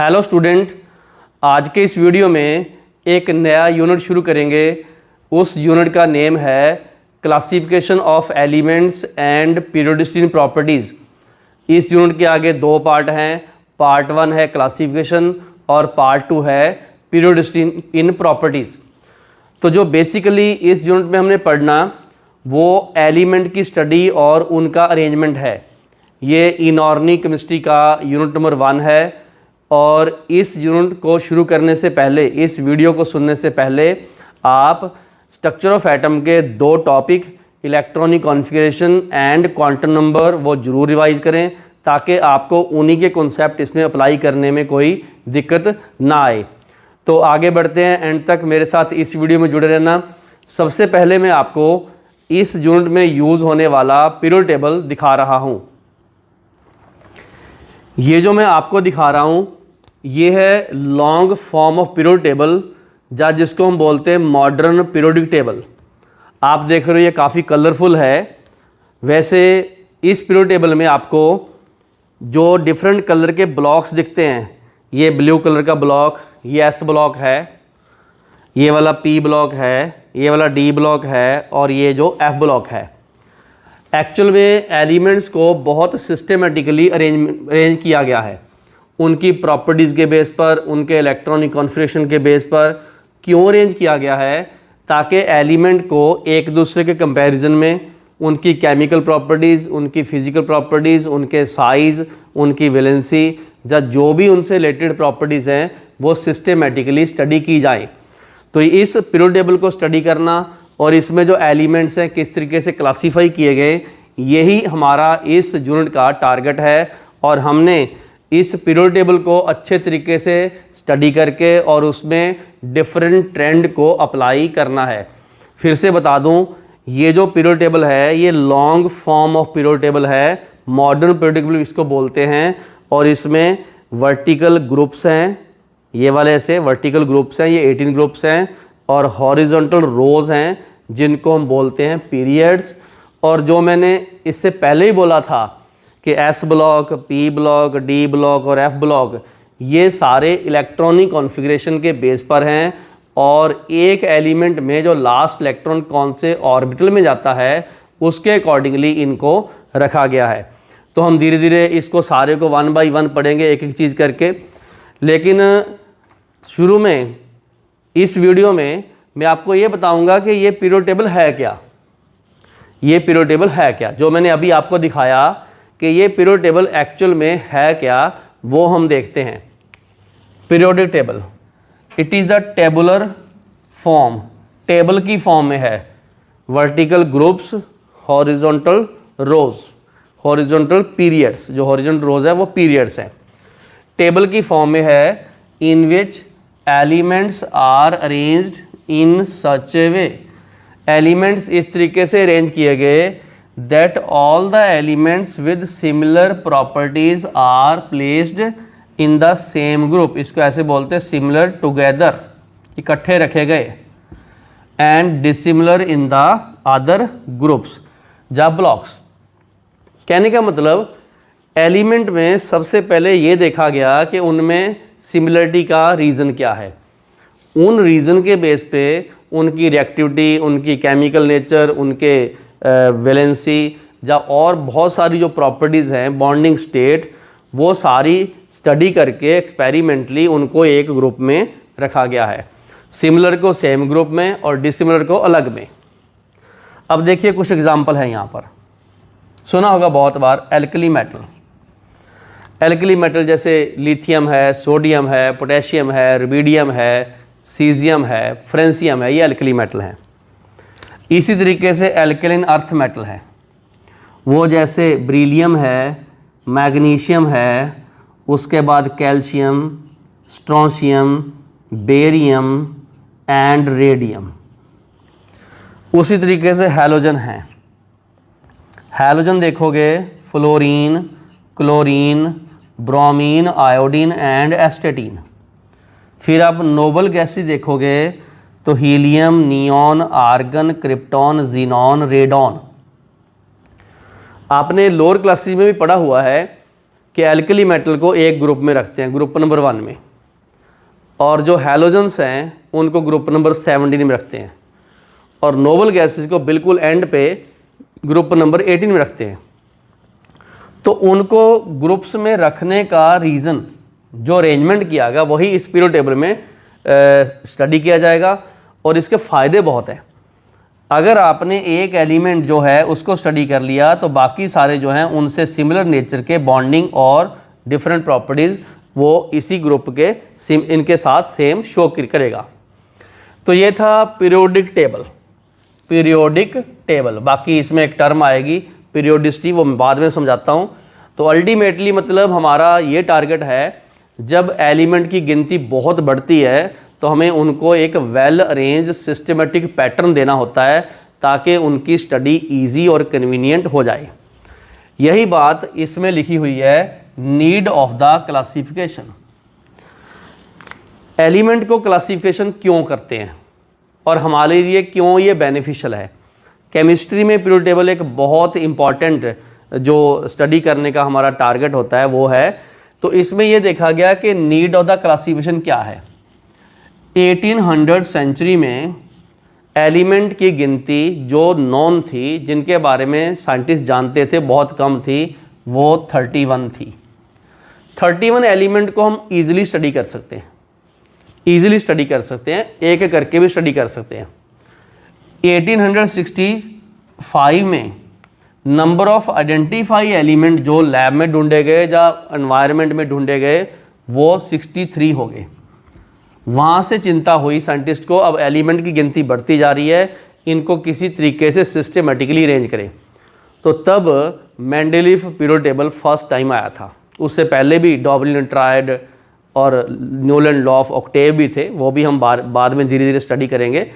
Hello student, आज के इस वीडियो में एक नया यूनिट शुरू करेंगे। उस यूनिट का नेम है classification of elements and periodicity in properties. इस यूनिट के आगे दो पार्ट हैं। पार्ट 1 है क्लासिफिकेशन और पार्ट 2 है पीरियोडिसिटी इन प्रॉपर्टीज़। तो जो बेसिकली इस यूनिट में हमने पढ़ना वो एलिमेंट की स्टडी और उनका अरेंजमेंट है। ये इनऑर्गेनिक केमिस्ट्री का यूनिट नंबर 1 है। और इस यूनिट को शुरू करने से पहले, इस वीडियो को सुनने से पहले आप स्ट्रक्चर ऑफ एटम के दो topic electronic configuration and quantum number वो ज़रूर रिवाइज करें, ताकि आपको उन्हीं के कॉन्सेप्ट इसमें अप्लाई करने में कोई दिक्कत ना आए। तो आगे बढ़ते हैं, एंड तक मेरे साथ इस वीडियो में जुड़े रहना। सबसे पहले मैं आपको इस यूनिट में यूज़ होने वाला पीरियड टेबल दिखा रहा हूँ। ये जो मैं आपको दिखा रहा हूँ ये है long form of period table, या जिसको हम बोलते हैं मॉडर्न पीरियोडिक टेबल। आप देख रहे हो ये काफ़ी कलरफुल है। वैसे इस पीरियड टेबल में आपको जो डिफरेंट कलर के ब्लॉक्स दिखते हैं, ये ब्लू कलर का ब्लॉक, ये एस ब्लॉक है, ये वाला पी ब्लॉक है, ये वाला डी ब्लॉक है और ये जो एफ ब्लॉक है। एक्चुअल में एलिमेंट्स को बहुत सिस्टमेटिकली अरेंज किया गया है, उनकी प्रॉपर्टीज़ के बेस पर, उनके इलेक्ट्रॉनिक कॉन्फ़िगरेशन के बेस पर। क्यों अरेंज किया गया है? ताकि एलिमेंट को एक दूसरे के कंपैरिजन में उनकी केमिकल प्रॉपर्टीज़, उनकी फ़िज़िकल प्रॉपर्टीज़, उनके साइज़, उनकी वैलेंसी, या जो भी उनसे रिलेटेड प्रॉपर्टीज़ हैं वो सिस्टमेटिकली स्टडी की जाए। तो इस पीरियड टेबल को स्टडी करना और इसमें जो एलिमेंट्स हैं किस तरीके से क्लासीफाई किए गए, यही हमारा इस यूनिट का टारगेट है। और हमने इस पीरियड टेबल को अच्छे तरीके से स्टडी करके और उसमें डिफरेंट ट्रेंड को अप्लाई करना है। फिर से बता दूं, ये जो पीरियड टेबल है ये long form of period table है, मॉडर्न पीरियड टेबल इसको बोलते हैं। और इसमें वर्टिकल ग्रुप्स हैं, ये वाले ऐसे वर्टिकल ग्रुप्स हैं, ये 18 ग्रुप्स हैं। और हॉरिजॉन्टल रोज हैं जिनको हम बोलते हैं पीरियड्स। और जो मैंने इससे पहले ही बोला था कि S block, P block, D block और एफ ब्लॉक, ये सारे इलेक्ट्रॉनिक कॉन्फ़िगरेशन के बेस पर हैं। और एक एलिमेंट में जो लास्ट इलेक्ट्रॉन कौन से ऑर्बिटल में जाता है उसके अकॉर्डिंगली इनको रखा गया है। तो हम धीरे धीरे इसको सारे को 1 बाय 1 पढ़ेंगे, एक एक चीज़ करके। लेकिन शुरू में इस वीडियो में मैं आपको ये बताऊंगा कि ये पीरियड टेबल है क्या। ये पीरियड टेबल है क्या, जो मैंने अभी आपको दिखाया कि ये पीरियड टेबल एक्चुअल में है क्या, वो हम देखते हैं। Periodic table, it is the tabular form, table की फॉर्म में है। Vertical groups, horizontal rows, horizontal periods, जो हॉरिजॉन्टल रोज है वो पीरियड्स हैं। टेबल की फॉर्म में है in which elements are arranged in such a way. Elements इस तरीके से अरेंज किए गए that all the elements with similar properties are placed in the same group। इसको ऐसे बोलते हैं similar together, इकट्ठे रखे गए। and dissimilar in the other groups या blocks। कहने का मतलब एलिमेंट में सबसे पहले ये देखा गया कि उनमें सिमिलरिटी का रीज़न क्या है। उन रीज़न के बेस पे उनकी रिएक्टिविटी, उनकी केमिकल नेचर, उनके वैलेंसी या और बहुत सारी जो प्रॉपर्टीज़ हैं, बॉन्डिंग स्टेट, वो सारी स्टडी करके एक्सपेरिमेंटली उनको एक ग्रुप में रखा गया है। सिमिलर को सेम ग्रुप में और डिसिमिलर को अलग में। अब देखिए कुछ एग्जांपल है यहाँ पर, सुना होगा बहुत बार एल्कली मेटल। एल्कली मेटल जैसे लिथियम है, सोडियम है, पोटेशियम है, रुबिडियम है, सीजियम है, फ्रेंसियम है, ये एल्कली मेटल हैं। इसी तरीके से एल्कलिन अर्थ मेटल है, वो जैसे ब्रिलियम है, मैग्नीशियम है, उसके बाद calcium, strontium, barium and radium. उसी तरीके से हैलोजन है। हैलोजन देखोगे fluorine, chlorine, bromine, iodine and astatine. फिर आप नोबल गैसेस देखोगे तो helium, neon, argon, krypton, xenon, radon. आपने लोअर क्लासेस में भी पढ़ा हुआ है कि एल्कली मेटल को एक ग्रुप में रखते हैं, ग्रुप नंबर 1 में, और जो हैलोजेंस हैं उनको ग्रुप नंबर 17 में रखते हैं, और नोबल गैसेस को बिल्कुल एंड पे ग्रुप नंबर 18 में रखते हैं। तो उनको ग्रुप्स में रखने का रीज़न, जो अरेंजमेंट किया गया, वही इस पीरियोडिक टेबल में स्टडी किया जाएगा, और इसके फ़ायदे बहुत हैं। अगर आपने एक एलिमेंट जो है उसको स्टडी कर लिया तो बाकी सारे जो हैं उनसे सिमिलर नेचर के बॉन्डिंग और डिफरेंट प्रॉपर्टीज़ वो इसी ग्रुप के इनके साथ सेम शो करेगा। तो ये था पीरियोडिक टेबल। पीरियोडिक टेबल, बाकी इसमें एक टर्म आएगी पीरियोडिसिटी, वो मैं बाद में समझाता हूँ। तो अल्टीमेटली मतलब हमारा ये टारगेट है, जब एलिमेंट की गिनती बहुत बढ़ती है तो हमें उनको एक वेल अरेंज सिस्टमेटिक पैटर्न देना होता है ताकि उनकी स्टडी इजी और कन्वीनियंट हो जाए। यही बात इसमें लिखी हुई है, need of the classification. Element को क्लासिफिकेशन क्यों करते हैं और हमारे लिए क्यों ये बेनिफिशियल है। केमिस्ट्री में पीरियोडिक टेबल एक बहुत इंपॉर्टेंट जो स्टडी करने का हमारा टारगेट होता है वो है। तो इसमें ये देखा गया कि नीड ऑफ द क्लासिफिकेशन क्या है। 1800 सेंचुरी में एलिमेंट की गिनती जो नॉन थी, जिनके बारे में साइंटिस्ट जानते थे, बहुत कम थी, वो 31 थी। 31 एलिमेंट को हम ईजिली स्टडी कर सकते हैं, ईजिली स्टडी कर सकते हैं, एक एक करके भी स्टडी कर सकते हैं। 1865 में नंबर ऑफ आइडेंटिफाई एलिमेंट जो लैब में ढूंढे गए या एनवायरनमेंट में ढूंढे गए वो 63 हो गए। वहाँ से चिंता हुई साइंटिस्ट को, अब एलिमेंट की गिनती बढ़ती जा रही है, इनको किसी तरीके से सिस्टमेटिकली अरेंज करें। तो तब Mendeleev periodic table first time आया था। उससे पहले भी डॉबलिन ट्रायड और न्यूलैंड लॉ ऑफ ऑक्टेव भी थे, वो भी हम बाद में धीरे धीरे स्टडी करेंगे।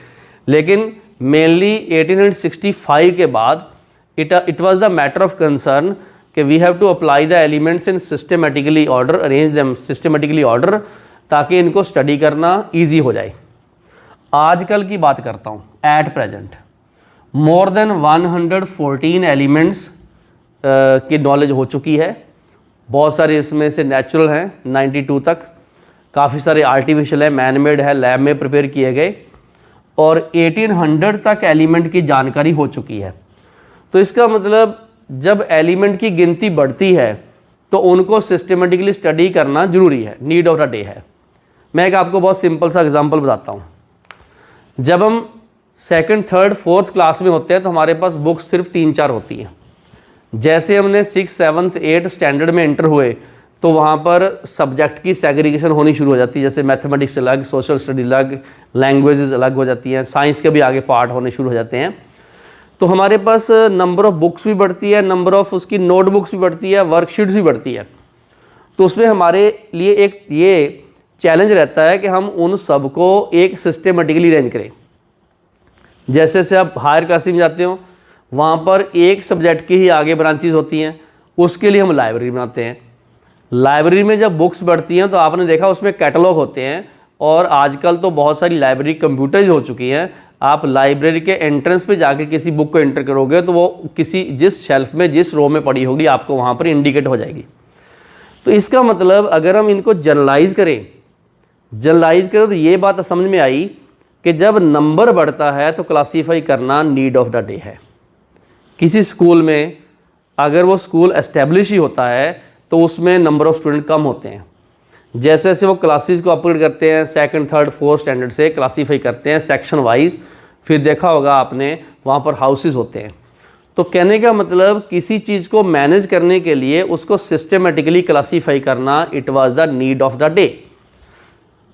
लेकिन मेनली 1865 के बाद it was the matter of concern कि we have to apply the elements in systematically order, arrange them systematically order, ताकि इनको स्टडी करना इजी हो जाए। आजकल की बात करता हूँ, at present more than 114 elements की नॉलेज हो चुकी है। बहुत सारे इसमें से नेचुरल हैं 92 तक, काफ़ी सारे आर्टिफिशियल है, मैन मेड है, लैब में प्रिपेयर किए गए, और 1800 तक एलिमेंट की जानकारी हो चुकी है। तो इसका मतलब जब एलिमेंट की गिनती बढ़ती है तो उनको सिस्टमेटिकली स्टडी करना जरूरी है, नीड ऑफ द डे है। मैं एक आपको बहुत सिंपल सा एग्जांपल बताता हूँ। जब हम सेकंड, थर्ड, फोर्थ क्लास में होते हैं तो हमारे पास बुक्स सिर्फ 3-4 होती हैं। जैसे हमने 6, 7, 8 स्टैंडर्ड में एंटर हुए तो वहाँ पर सब्जेक्ट की सेग्रीगेशन होनी शुरू हो जाती है। जैसे मैथमेटिक्स अलग, सोशल स्टडी अलग, लैंग्वेजेस अलग हो जाती हैं, साइंस के भी आगे पार्ट होने शुरू हो जाते हैं। तो हमारे पास नंबर ऑफ़ बुक्स भी बढ़ती है, नंबर ऑफ़ उसकी नोटबुक्स भी बढ़ती है, वर्कशीट्स भी बढ़ती है। तो उसमें हमारे लिए एक ये चैलेंज रहता है कि हम उन सब को एक सिस्टमेटिकली अरेंज करें। जैसे से आप हायर क्लास में जाते हो, वहाँ पर एक सब्जेक्ट की ही आगे ब्रांचेस होती हैं, उसके लिए हम लाइब्रेरी बनाते हैं। लाइब्रेरी में जब बुक्स बढ़ती हैं तो आपने देखा उसमें कैटलॉग होते हैं, और आजकल तो बहुत सारी लाइब्रेरी कंप्यूटर्स हो चुकी हैं। आप लाइब्रेरी के एंट्रेंस पे जाके किसी बुक को एंटर करोगे तो वो किसी जिस शेल्फ में, जिस रो में पड़ी होगी, आपको वहाँ पर इंडिकेट हो जाएगी। तो इसका मतलब अगर हम इनको जनरलाइज करें तो ये बात समझ में आई कि जब नंबर बढ़ता है तो क्लासीफाई करना नीड ऑफ द डे है। किसी स्कूल में अगर वो स्कूल एस्टेब्लिश ही होता है तो उसमें नंबर ऑफ़ स्टूडेंट कम होते हैं। जैसे जैसे वो क्लासेस को अपग्रेड करते हैं, सेकंड, थर्ड, फोर्थ स्टैंडर्ड से क्लासीफाई करते हैं सेक्शन वाइज, फिर देखा होगा आपने वहाँ पर हाउसेस होते हैं। तो कहने का मतलब किसी चीज़ को मैनेज करने के लिए उसको सिस्टमेटिकली क्लासीफाई करना, it was the need of the day.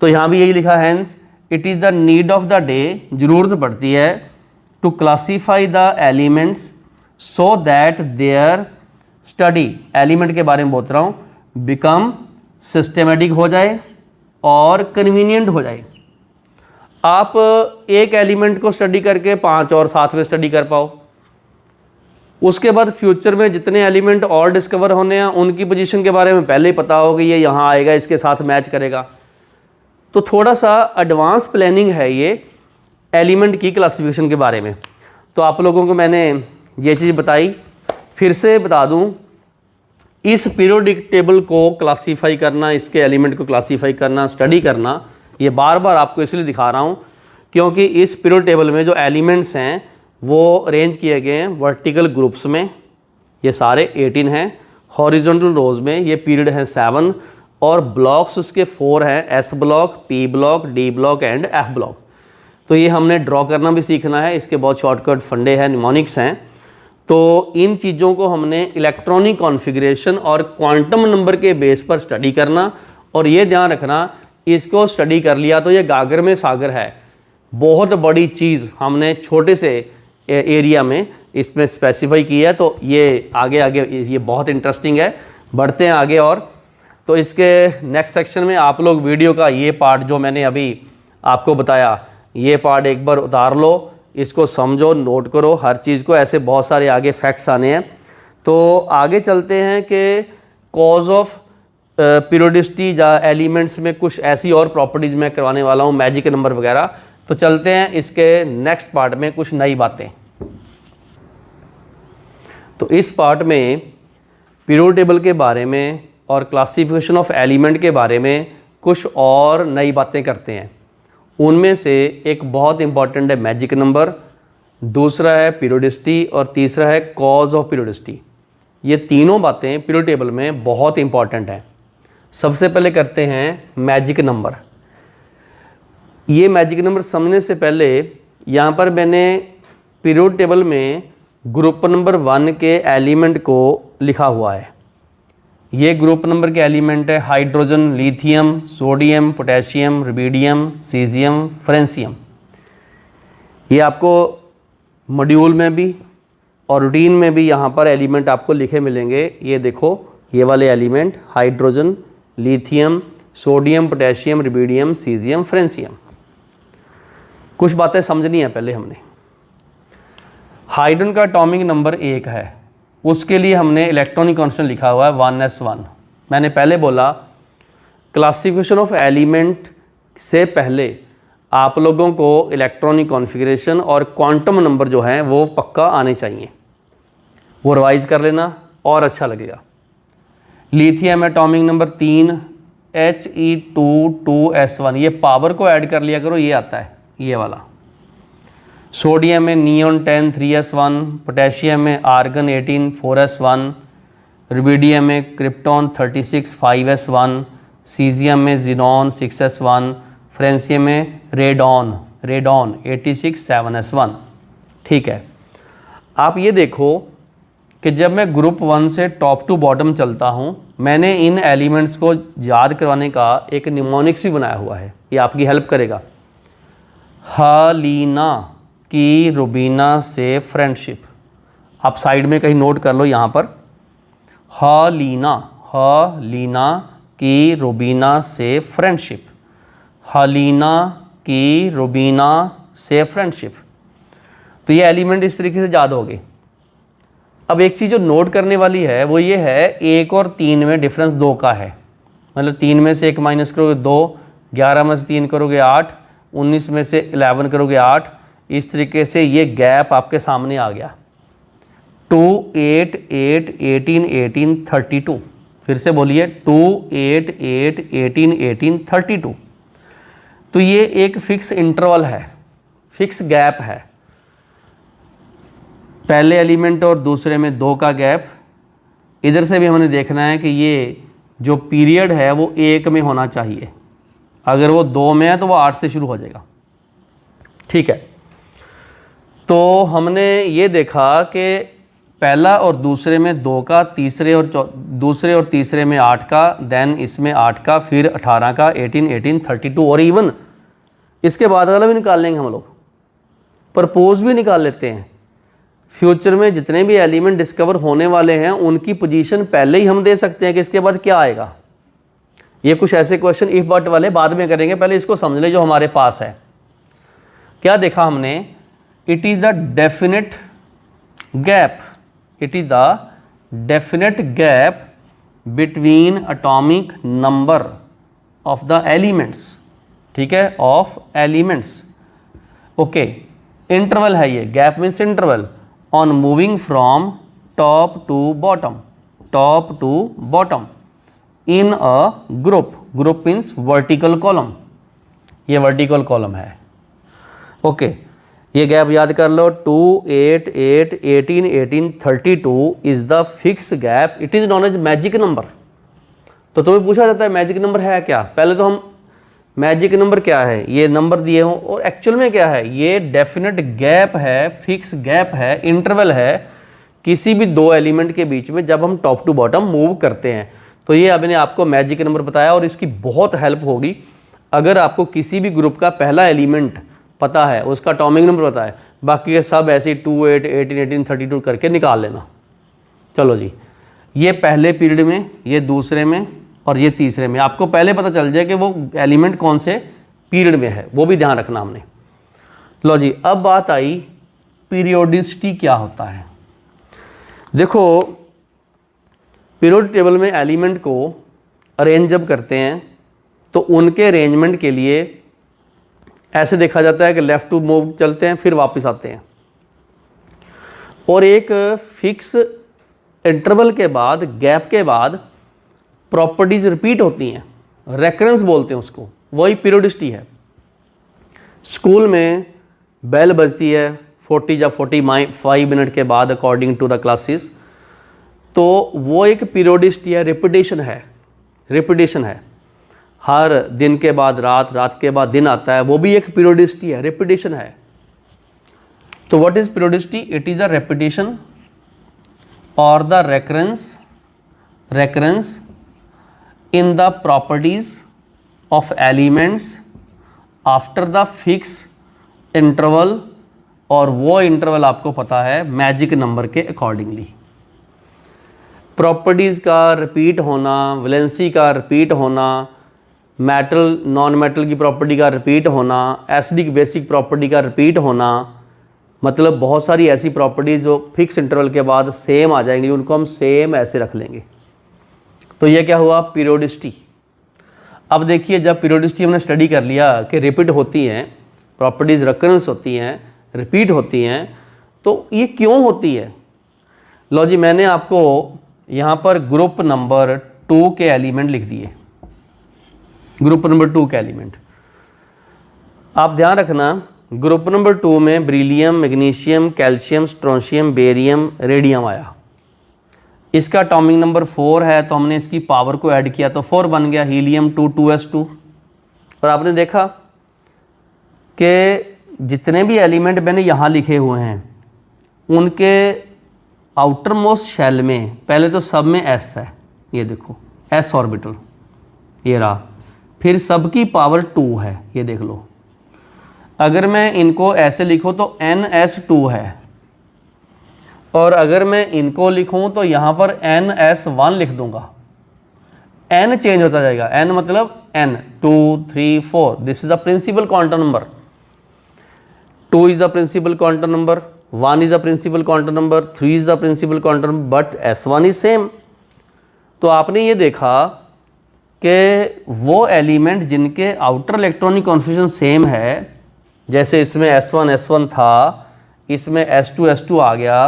तो यहाँ भी यही लिखा है, hence it is the need of the day, ज़रूरत पड़ती है to classify the elements so that their study, element के बारे में बोल रहा हूँ, बिकम सिस्टमेटिक हो जाए और कन्वीनियंट हो जाए। आप एक एलिमेंट को स्टडी करके 5 और साथ में स्टडी कर पाओ, उसके बाद फ्यूचर में जितने एलिमेंट और डिस्कवर होने हैं उनकी पोजीशन के बारे में पहले ही पता हो कि ये यहाँ आएगा, इसके साथ मैच करेगा। तो थोड़ा सा एडवांस प्लानिंग है ये एलिमेंट की क्लासिफिकेशन के बारे में। तो आप लोगों को मैंने ये चीज़ बताई, फिर से बता दूं, इस पीरियोडिक टेबल को क्लासीफाई करना, इसके एलिमेंट को क्लासीफाई करना, स्टडी करना, ये बार बार आपको इसलिए दिखा रहा हूँ क्योंकि इस पीरियोडिक टेबल में जो एलिमेंट्स हैं वो अरेंज किए गए हैं वर्टिकल ग्रुप्स में, ये सारे 18 हैं। हॉरिजॉन्टल रोज में ये पीरियड हैं 7 और ब्लॉक्स उसके 4 हैं, S block, P block, D block and F block. तो ये हमने ड्रॉ करना भी सीखना है, इसके बहुत शॉर्टकट फंडे हैं, निमोनिक्स हैं। तो इन चीज़ों को हमने इलेक्ट्रॉनिक कॉन्फ़िगरेशन और क्वांटम नंबर के बेस पर स्टडी करना, और ये ध्यान रखना इसको स्टडी कर लिया तो ये गागर में सागर है। बहुत बड़ी चीज़ हमने छोटे से एरिया में इसमें स्पेसिफाई की है, तो ये आगे आगे ये बहुत इंटरेस्टिंग है। बढ़ते हैं आगे। और तो इसके नेक्स्ट सेक्शन में आप लोग वीडियो का ये पार्ट जो मैंने अभी आपको बताया, ये पार्ट एक बार उतार लो, इसको समझो, नोट करो हर चीज़ को, ऐसे बहुत सारे आगे फैक्ट्स आने हैं। तो आगे चलते हैं कि कॉज ऑफ पीरियोडिसिटी या एलिमेंट्स में कुछ ऐसी और प्रॉपर्टीज़ मैं करवाने वाला हूँ, मैजिक नंबर वगैरह। तो चलते हैं इसके नेक्स्ट पार्ट में, कुछ नई बातें। तो इस पार्ट में पीरियोडिक टेबल के बारे में और क्लासिफिकेशन ऑफ एलिमेंट के बारे में कुछ और नई बातें करते हैं। उनमें से एक बहुत इंपॉर्टेंट है मैजिक नंबर, दूसरा है पीरियोडिसिटी और तीसरा है कॉज ऑफ पीरियोडिसिटी। ये तीनों बातें पीरियोडिक टेबल में बहुत इंपॉर्टेंट हैं। सबसे पहले करते हैं मैजिक नंबर। ये मैजिक नंबर समझने से पहले यहाँ पर मैंने पीरियोडिक टेबल में ग्रुप नंबर 1 के एलिमेंट को लिखा हुआ है। ये ग्रुप नंबर के एलिमेंट है hydrogen, lithium, sodium, potassium, rubidium, caesium, francium. ये आपको मॉड्यूल में भी और रूटीन में भी यहाँ पर एलिमेंट आपको लिखे मिलेंगे। ये देखो, ये वाले element hydrogen, lithium, sodium, potassium, rubidium, caesium, francium. कुछ बातें समझनी है पहले हमने। हाइड्रोजन का एटॉमिक नंबर 1 है, उसके लिए हमने इलेक्ट्रॉनिक कांस्टेंट लिखा हुआ है 1s1। मैंने पहले बोला क्लासिफिकेशन ऑफ एलिमेंट से पहले आप लोगों को इलेक्ट्रॉनिक कॉन्फ़िगरेशन और क्वांटम नंबर जो हैं वो पक्का आने चाहिए, वो रिवाइज कर लेना और अच्छा लगेगा। लिथियम एटॉमिक नंबर 3 He2 ये पावर को ऐड कर लिया करो, ये आता है ये वाला। सोडियम में नियॉन 10 3s1, पोटेशियम में आर्गन 18 4s1, रुबिडियम में क्रिप्टॉन 36 5s1, सीजियम में जिनॉन 6s1, फ्रेंसियम में रेडॉन 86 7s1। ठीक है, आप ये देखो कि जब मैं ग्रुप 1 से टॉप टू बॉटम चलता हूँ, मैंने इन एलिमेंट्स को याद करवाने का एक निमोनिक्स भी बनाया हुआ है, ये आपकी हेल्प करेगा। हालीना की रुबीना से फ्रेंडशिप, आप साइड में कहीं नोट कर लो यहाँ पर। हालीना की रुबीना से फ्रेंडशिप, हालीना की रुबीना से फ्रेंडशिप। तो ये एलिमेंट इस तरीके से याद हो गए। अब एक चीज़ जो नोट करने वाली है वो ये है, 1 और 3 में डिफरेंस 2 का है। मतलब 3 में से 1 माइनस करोगे 2, 11 में से 3 करोगे 8, 19 में से 11 करोगे 8। इस तरीके से ये गैप आपके सामने आ गया। 2 8 8 18 18 32। फिर से बोलिए 2 8 8 18 18 32। तो ये एक फिक्स इंटरवल है, फिक्स गैप है। पहले एलिमेंट और दूसरे में 2 का गैप। इधर से भी हमने देखना है कि ये जो पीरियड है वो 1 में होना चाहिए। अगर वो 2 में है तो वो 8 से शुरू हो जाएगा। ठीक है, तो हमने ये देखा कि पहला और दूसरे में 2 का, दूसरे और तीसरे में 8 का, देन इसमें 8 का, फिर 18 का, 18 18 32 और इवन इसके बाद वाला भी निकाल लेंगे हम लोग। प्रपोज भी निकाल लेते हैं। फ्यूचर में जितने भी एलिमेंट डिस्कवर होने वाले हैं उनकी पोजीशन पहले ही हम दे सकते हैं कि इसके बाद क्या आएगा। ये कुछ ऐसे क्वेश्चन इफ बट वाले बाद में करेंगे, पहले इसको समझ ले जो हमारे पास है। क्या देखा हमने? It is the definite gap, it is the definite gap between atomic number of the elements. ठीक है, ऑफ एलिमेंट्स। ओके, इंटरवल है ये, gap means interval on moving from top to bottom. Top to bottom in a group, group means vertical column, ये vertical column है। ओके, ये gap याद कर लो, 2 8 8 18 18 32 is the fix gap, it is known as magic number. तो तुम्हें पूछा जाता है मैजिक नंबर है क्या, पहले तो हम मैजिक नंबर क्या है, ये नंबर दिए हों, और एक्चुअल में क्या है, ये डेफिनेट गैप है, फिक्स गैप है, इंटरवल है किसी भी दो एलिमेंट के बीच में जब हम टॉप टू बॉटम मूव करते हैं। तो ये अभी ने आपको मैजिक नंबर बताया और इसकी बहुत हेल्प होगी अगर आपको किसी भी ग्रुप का पहला एलिमेंट पता है, उसका एटॉमिक नंबर पता है, बाकी के सब ऐसे 2 8 18 18 32 करके निकाल लेना। चलो जी, ये पहले पीरियड में, ये दूसरे में और ये तीसरे में, आपको पहले पता चल जाए कि वो एलिमेंट कौन से पीरियड में है, वो भी ध्यान रखना हमने। लो जी, अब बात आई पीरियोडिसिटी क्या होता है। देखो, पीरियोडिक टेबल में एलिमेंट को अरेंज जब करते हैं तो उनके अरेंजमेंट के लिए ऐसे देखा जाता है कि लेफ़्ट टू मूव चलते हैं, फिर वापस आते हैं, और एक फिक्स इंटरवल के बाद, गैप के बाद प्रॉपर्टीज रिपीट होती हैं, रेकरेंस बोलते हैं उसको, वही पीरियोडिसिटी है। स्कूल में बेल बजती है 40 या 45 मिनट के बाद अकॉर्डिंग टू द क्लासेस, तो वो एक पीरियोडिसिटी है, रिपीटेशन है, रिपीटेशन है। हर दिन के बाद रात, रात के बाद दिन आता है, वो भी एक पीरियोडिसिटी है, रिपीटेशन है। तो what is periodicity? It is a repetition और the recurrence in the properties of elements after the fix interval, और वो इंटरवल आपको पता है मैजिक नंबर के अकॉर्डिंगली। प्रॉपर्टीज़ का रिपीट होना, वैलेंसी का रिपीट होना, मेटल नॉन मेटल की प्रॉपर्टी का रिपीट होना, एसिडिक बेसिक प्रॉपर्टी का रिपीट होना, मतलब बहुत सारी ऐसी प्रॉपर्टीज़ जो फिक्स इंटरवल के बाद सेम आ जाएंगी, उनको हम सेम ऐसे रख लेंगे। तो ये क्या हुआ? पीरियोडिसिटी। अब देखिए, जब पीरियोडिसिटी हमने स्टडी कर लिया कि रिपीट होती हैं प्रॉपर्टीज़, रिकरेंस होती हैं, रिपीट होती हैं, तो ये क्यों होती है? लो जी, मैंने आपको यहाँ पर ग्रुप नंबर 2 के एलिमेंट लिख दिए, ग्रुप नंबर 2 के एलिमेंट। आप ध्यान रखना, ग्रुप नंबर 2 में beryllium, magnesium, calcium, strontium, barium, radium आया। इसका एटॉमिक नंबर 4 है, तो हमने इसकी पावर को ऐड किया तो 4 बन गया, हीलियम 2 2s2। और आपने देखा कि जितने भी एलिमेंट मैंने यहाँ लिखे हुए हैं उनके आउटर मोस्ट शेल में पहले तो सब में s है, ये देखो s ऑर्बिटल, ये रहा, फिर सब की पावर 2 है, ये देख लो। अगर मैं इनको ऐसे लिखूँ तो ns2 है, और अगर मैं इनको लिखूँ तो यहाँ पर ns1 लिख दूंगा, n चेंज होता जाएगा, n मतलब n 2 3 4, this is the principal quantum number, 2 is the principal quantum number, 1 is the principal quantum number, 3 is the principal quantum number, but S1 is same। तो आपने ये देखा कि वो एलिमेंट जिनके आउटर इलेक्ट्रॉनिक कॉन्फिगरेशन सेम है, जैसे इसमें S1 था, इसमें S2 आ गया,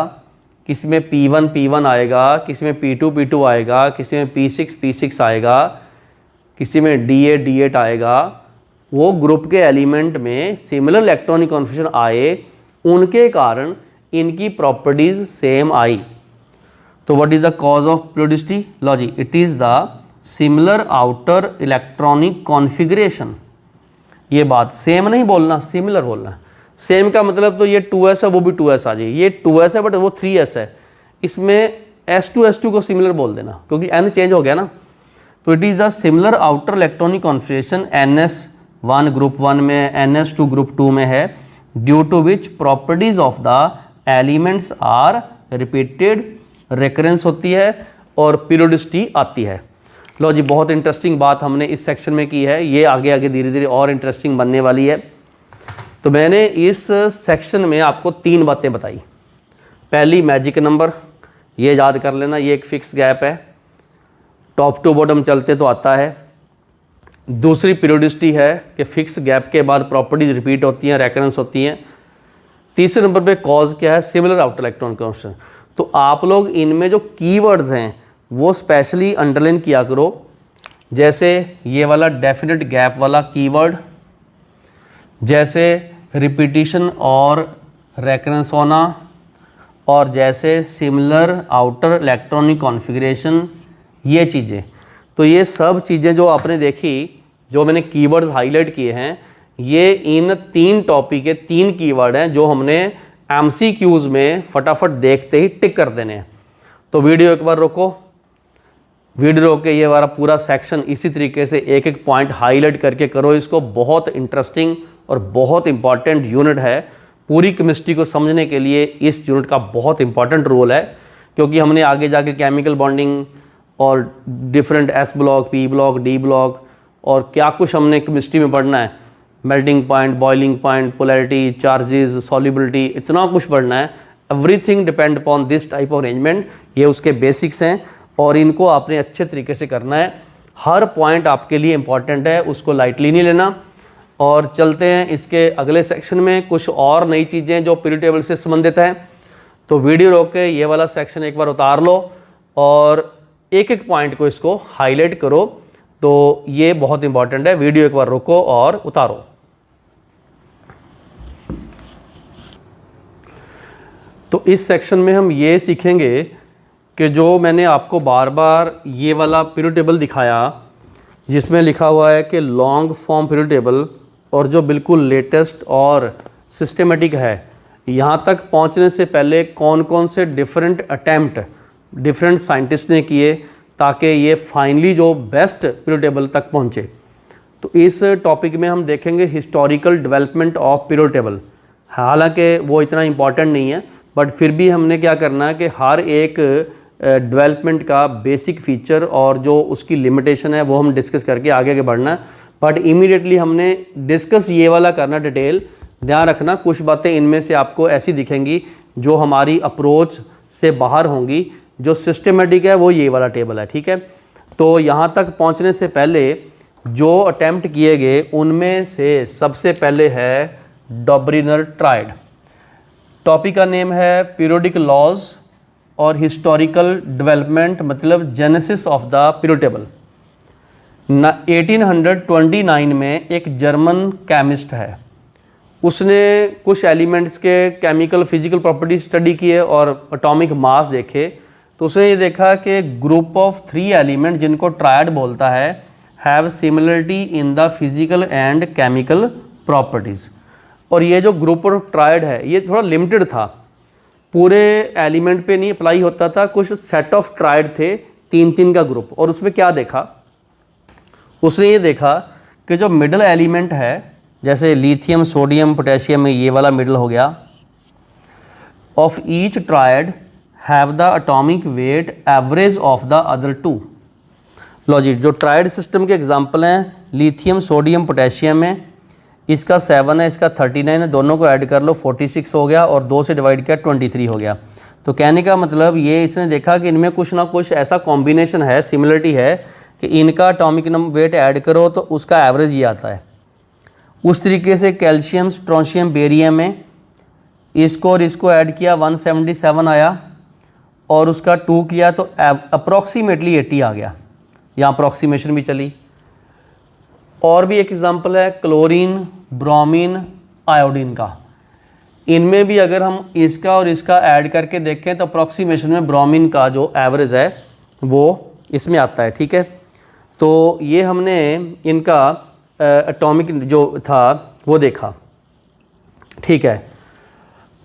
किसी में P1 आएगा, किसी में P2 आएगा, किसी में P6 आएगा, किसी में D8 आएगा, वो ग्रुप के एलिमेंट में सिमिलर इलेक्ट्रॉनिक कॉन्फिगरेशन आए, उनके कारण इनकी प्रॉपर्टीज सेम आई। तो what is the cause of periodicity? लो जी, it is the similar outer electronic configuration. ये बात सेम नहीं बोलना, सिमिलर बोलना। सेम का मतलब तो ये 2s है, वो भी 2s आ जाए, ये 2s है बट वो 3s है, इसमें S2 को सिमिलर बोल देना क्योंकि n चेंज हो गया ना। तो it is the similar outer electronic configuration, NS1 group 1 में, NS2 ग्रुप 2 में है, due to which properties of the elements are repeated, recurrence होती है और पीरियोडिसिटी आती है। लो जी, बहुत इंटरेस्टिंग बात हमने इस सेक्शन में की है, ये आगे धीरे धीरे और इंटरेस्टिंग बनने वाली है। तो मैंने इस सेक्शन में आपको 3 बातें बताई। पहली, मैजिक नंबर, ये याद कर लेना, ये एक फिक्स गैप है, टॉप टू बॉटम चलते तो आता है। दूसरी, पीरियोडिसिटी है कि फिक्स गैप के बाद प्रॉपर्टीज रिपीट होती हैं, रेकरेंस होती हैं। तीसरे नंबर पे कॉज क्या है? Similar outer electron configuration. तो आप लोग इनमें जो कीवर्ड्स हैं वो स्पेशली अंडरलाइन किया करो। जैसे ये वाला डेफिनेट गैप वाला कीवर्ड, जैसे रिपीटिशन और रेकरेंस होना, और जैसे सिमिलर आउटर इलेक्ट्रॉनिक कॉन्फ़िगरेशन, ये चीज़ें। तो ये सब चीज़ें जो आपने देखी, जो मैंने कीवर्ड्स हाईलाइट किए हैं, ये इन 3 टॉपिक के 3 कीवर्ड हैं जो हमने MCQs में फटाफट देखते ही टिक कर देने हैं। तो वीडियो एक बार रोको, वीडियो रोक के ये वाला पूरा सेक्शन इसी तरीके से एक एक पॉइंट हाईलाइट करके करो इसको। बहुत इंटरेस्टिंग और बहुत इंपॉर्टेंट यूनिट है। पूरी केमिस्ट्री को समझने के लिए इस यूनिट का बहुत इंपॉर्टेंट रोल है, क्योंकि हमने आगे जाके केमिकल बॉन्डिंग और different S block, P block, D block और क्या कुछ हमने केमिस्ट्री में पढ़ना है, melting point, boiling point, polarity, charges, solubility, इतना कुछ पढ़ना है। Everything depend upon this type of arrangement. ये उसके बेसिक्स हैं और इनको आपने अच्छे तरीके से करना है। हर पॉइंट आपके लिए इंपॉर्टेंट है, उसको लाइटली नहीं लेना। और चलते हैं इसके अगले सेक्शन में, कुछ और नई चीज़ें जो पीरियड टेबल से संबंधित हैं। तो वीडियो रोक के ये वाला सेक्शन एक बार उतार लो और एक एक पॉइंट को इसको हाईलाइट करो। तो ये बहुत इंपॉर्टेंट है। वीडियो एक बार रोको और उतारो। तो इस सेक्शन में हम ये सीखेंगे कि जो मैंने आपको बार बार ये वाला पीरियड टेबल दिखाया, जिसमें लिखा हुआ है कि लॉन्ग फॉर्म पीरियड टेबल, और जो बिल्कुल लेटेस्ट और सिस्टमेटिक है, यहाँ तक पहुँचने से पहले कौन कौन से डिफरेंट अटैम्प्ट डिफरेंट साइंटिस्ट ने किए ताकि ये फाइनली जो बेस्ट पीरियड टेबल तक पहुँचे। तो इस टॉपिक में हम देखेंगे historical development of period table. हालांकि वो इतना इम्पॉर्टेंट नहीं है, बट फिर भी हमने क्या करना है कि हर एक डेवलपमेंट का बेसिक फीचर और जो उसकी लिमिटेशन है वो हम डिस्कस करके आगे आगे बढ़ना है। बट इमीडिएटली हमने डिस्कस ये वाला करना डिटेल। ध्यान रखना कुछ बातें इनमें से आपको ऐसी दिखेंगी जो हमारी अप्रोच से बाहर होंगी। जो सिस्टमेटिक है वो ये वाला टेबल है, ठीक है। तो यहाँ तक पहुँचने से पहले जो अटैम्प्ट किए गए उनमें से सबसे पहले है डॉबरिनर ट्राइड। टॉपिक का नेम है पीरियोडिक लॉज और हिस्टोरिकल डेवलपमेंट, मतलब genesis of the period table. 1829 में एक जर्मन केमिस्ट है, उसने कुछ एलिमेंट्स के केमिकल फिजिकल प्रॉपर्टी स्टडी किए और एटॉमिक मास देखे। तो उसने ये देखा कि ग्रुप ऑफ 3 एलिमेंट जिनको ट्रायड बोलता है have similarity in the physical and chemical properties. और ये जो ग्रुप ऑफ ट्रायड है ये थोड़ा लिमिटेड था, पूरे एलिमेंट पे नहीं अप्लाई होता था। कुछ सेट ऑफ ट्रायड थे, 3-3 का ग्रुप। और उसमें क्या देखा, उसने ये देखा कि जो मिडल एलिमेंट है, जैसे लिथियम, सोडियम, पोटेशियम में ये वाला मिडल हो गया, of each triad have the atomic wait average of the other 2। लो जी, जो ट्रायड सिस्टम के एग्जांपल हैं लिथियम, सोडियम, पोटेशियम में, इसका 7 है, इसका 39 है, दोनों को ऐड कर लो 46 हो गया और 2 से डिवाइड किया 23 हो गया। तो कहने का मतलब ये इसने देखा कि इनमें कुछ ना कुछ ऐसा कॉम्बिनेशन है, सिमिलरिटी है कि इनका एटॉमिक वेट ऐड करो तो उसका एवरेज ये आता है। उस तरीके से कैल्शियम, स्ट्रोंशियम, बेरियम में इसको और इसको ऐड किया 177 आया और उसका 2 किया तो अप्रॉक्सीमेटली 80 आ गया। यहाँ अप्रॉक्सीमेशन भी चली। और भी एक एग्जांपल है क्लोरीन, ब्रोमीन, आयोडीन का। इनमें भी अगर हम इसका और इसका ऐड करके देखें तो अप्रॉक्सीमेशन में ब्रोमीन का जो एवरेज है वो इसमें आता है, ठीक है। तो ये हमने इनका एटॉमिक जो था वो देखा, ठीक है।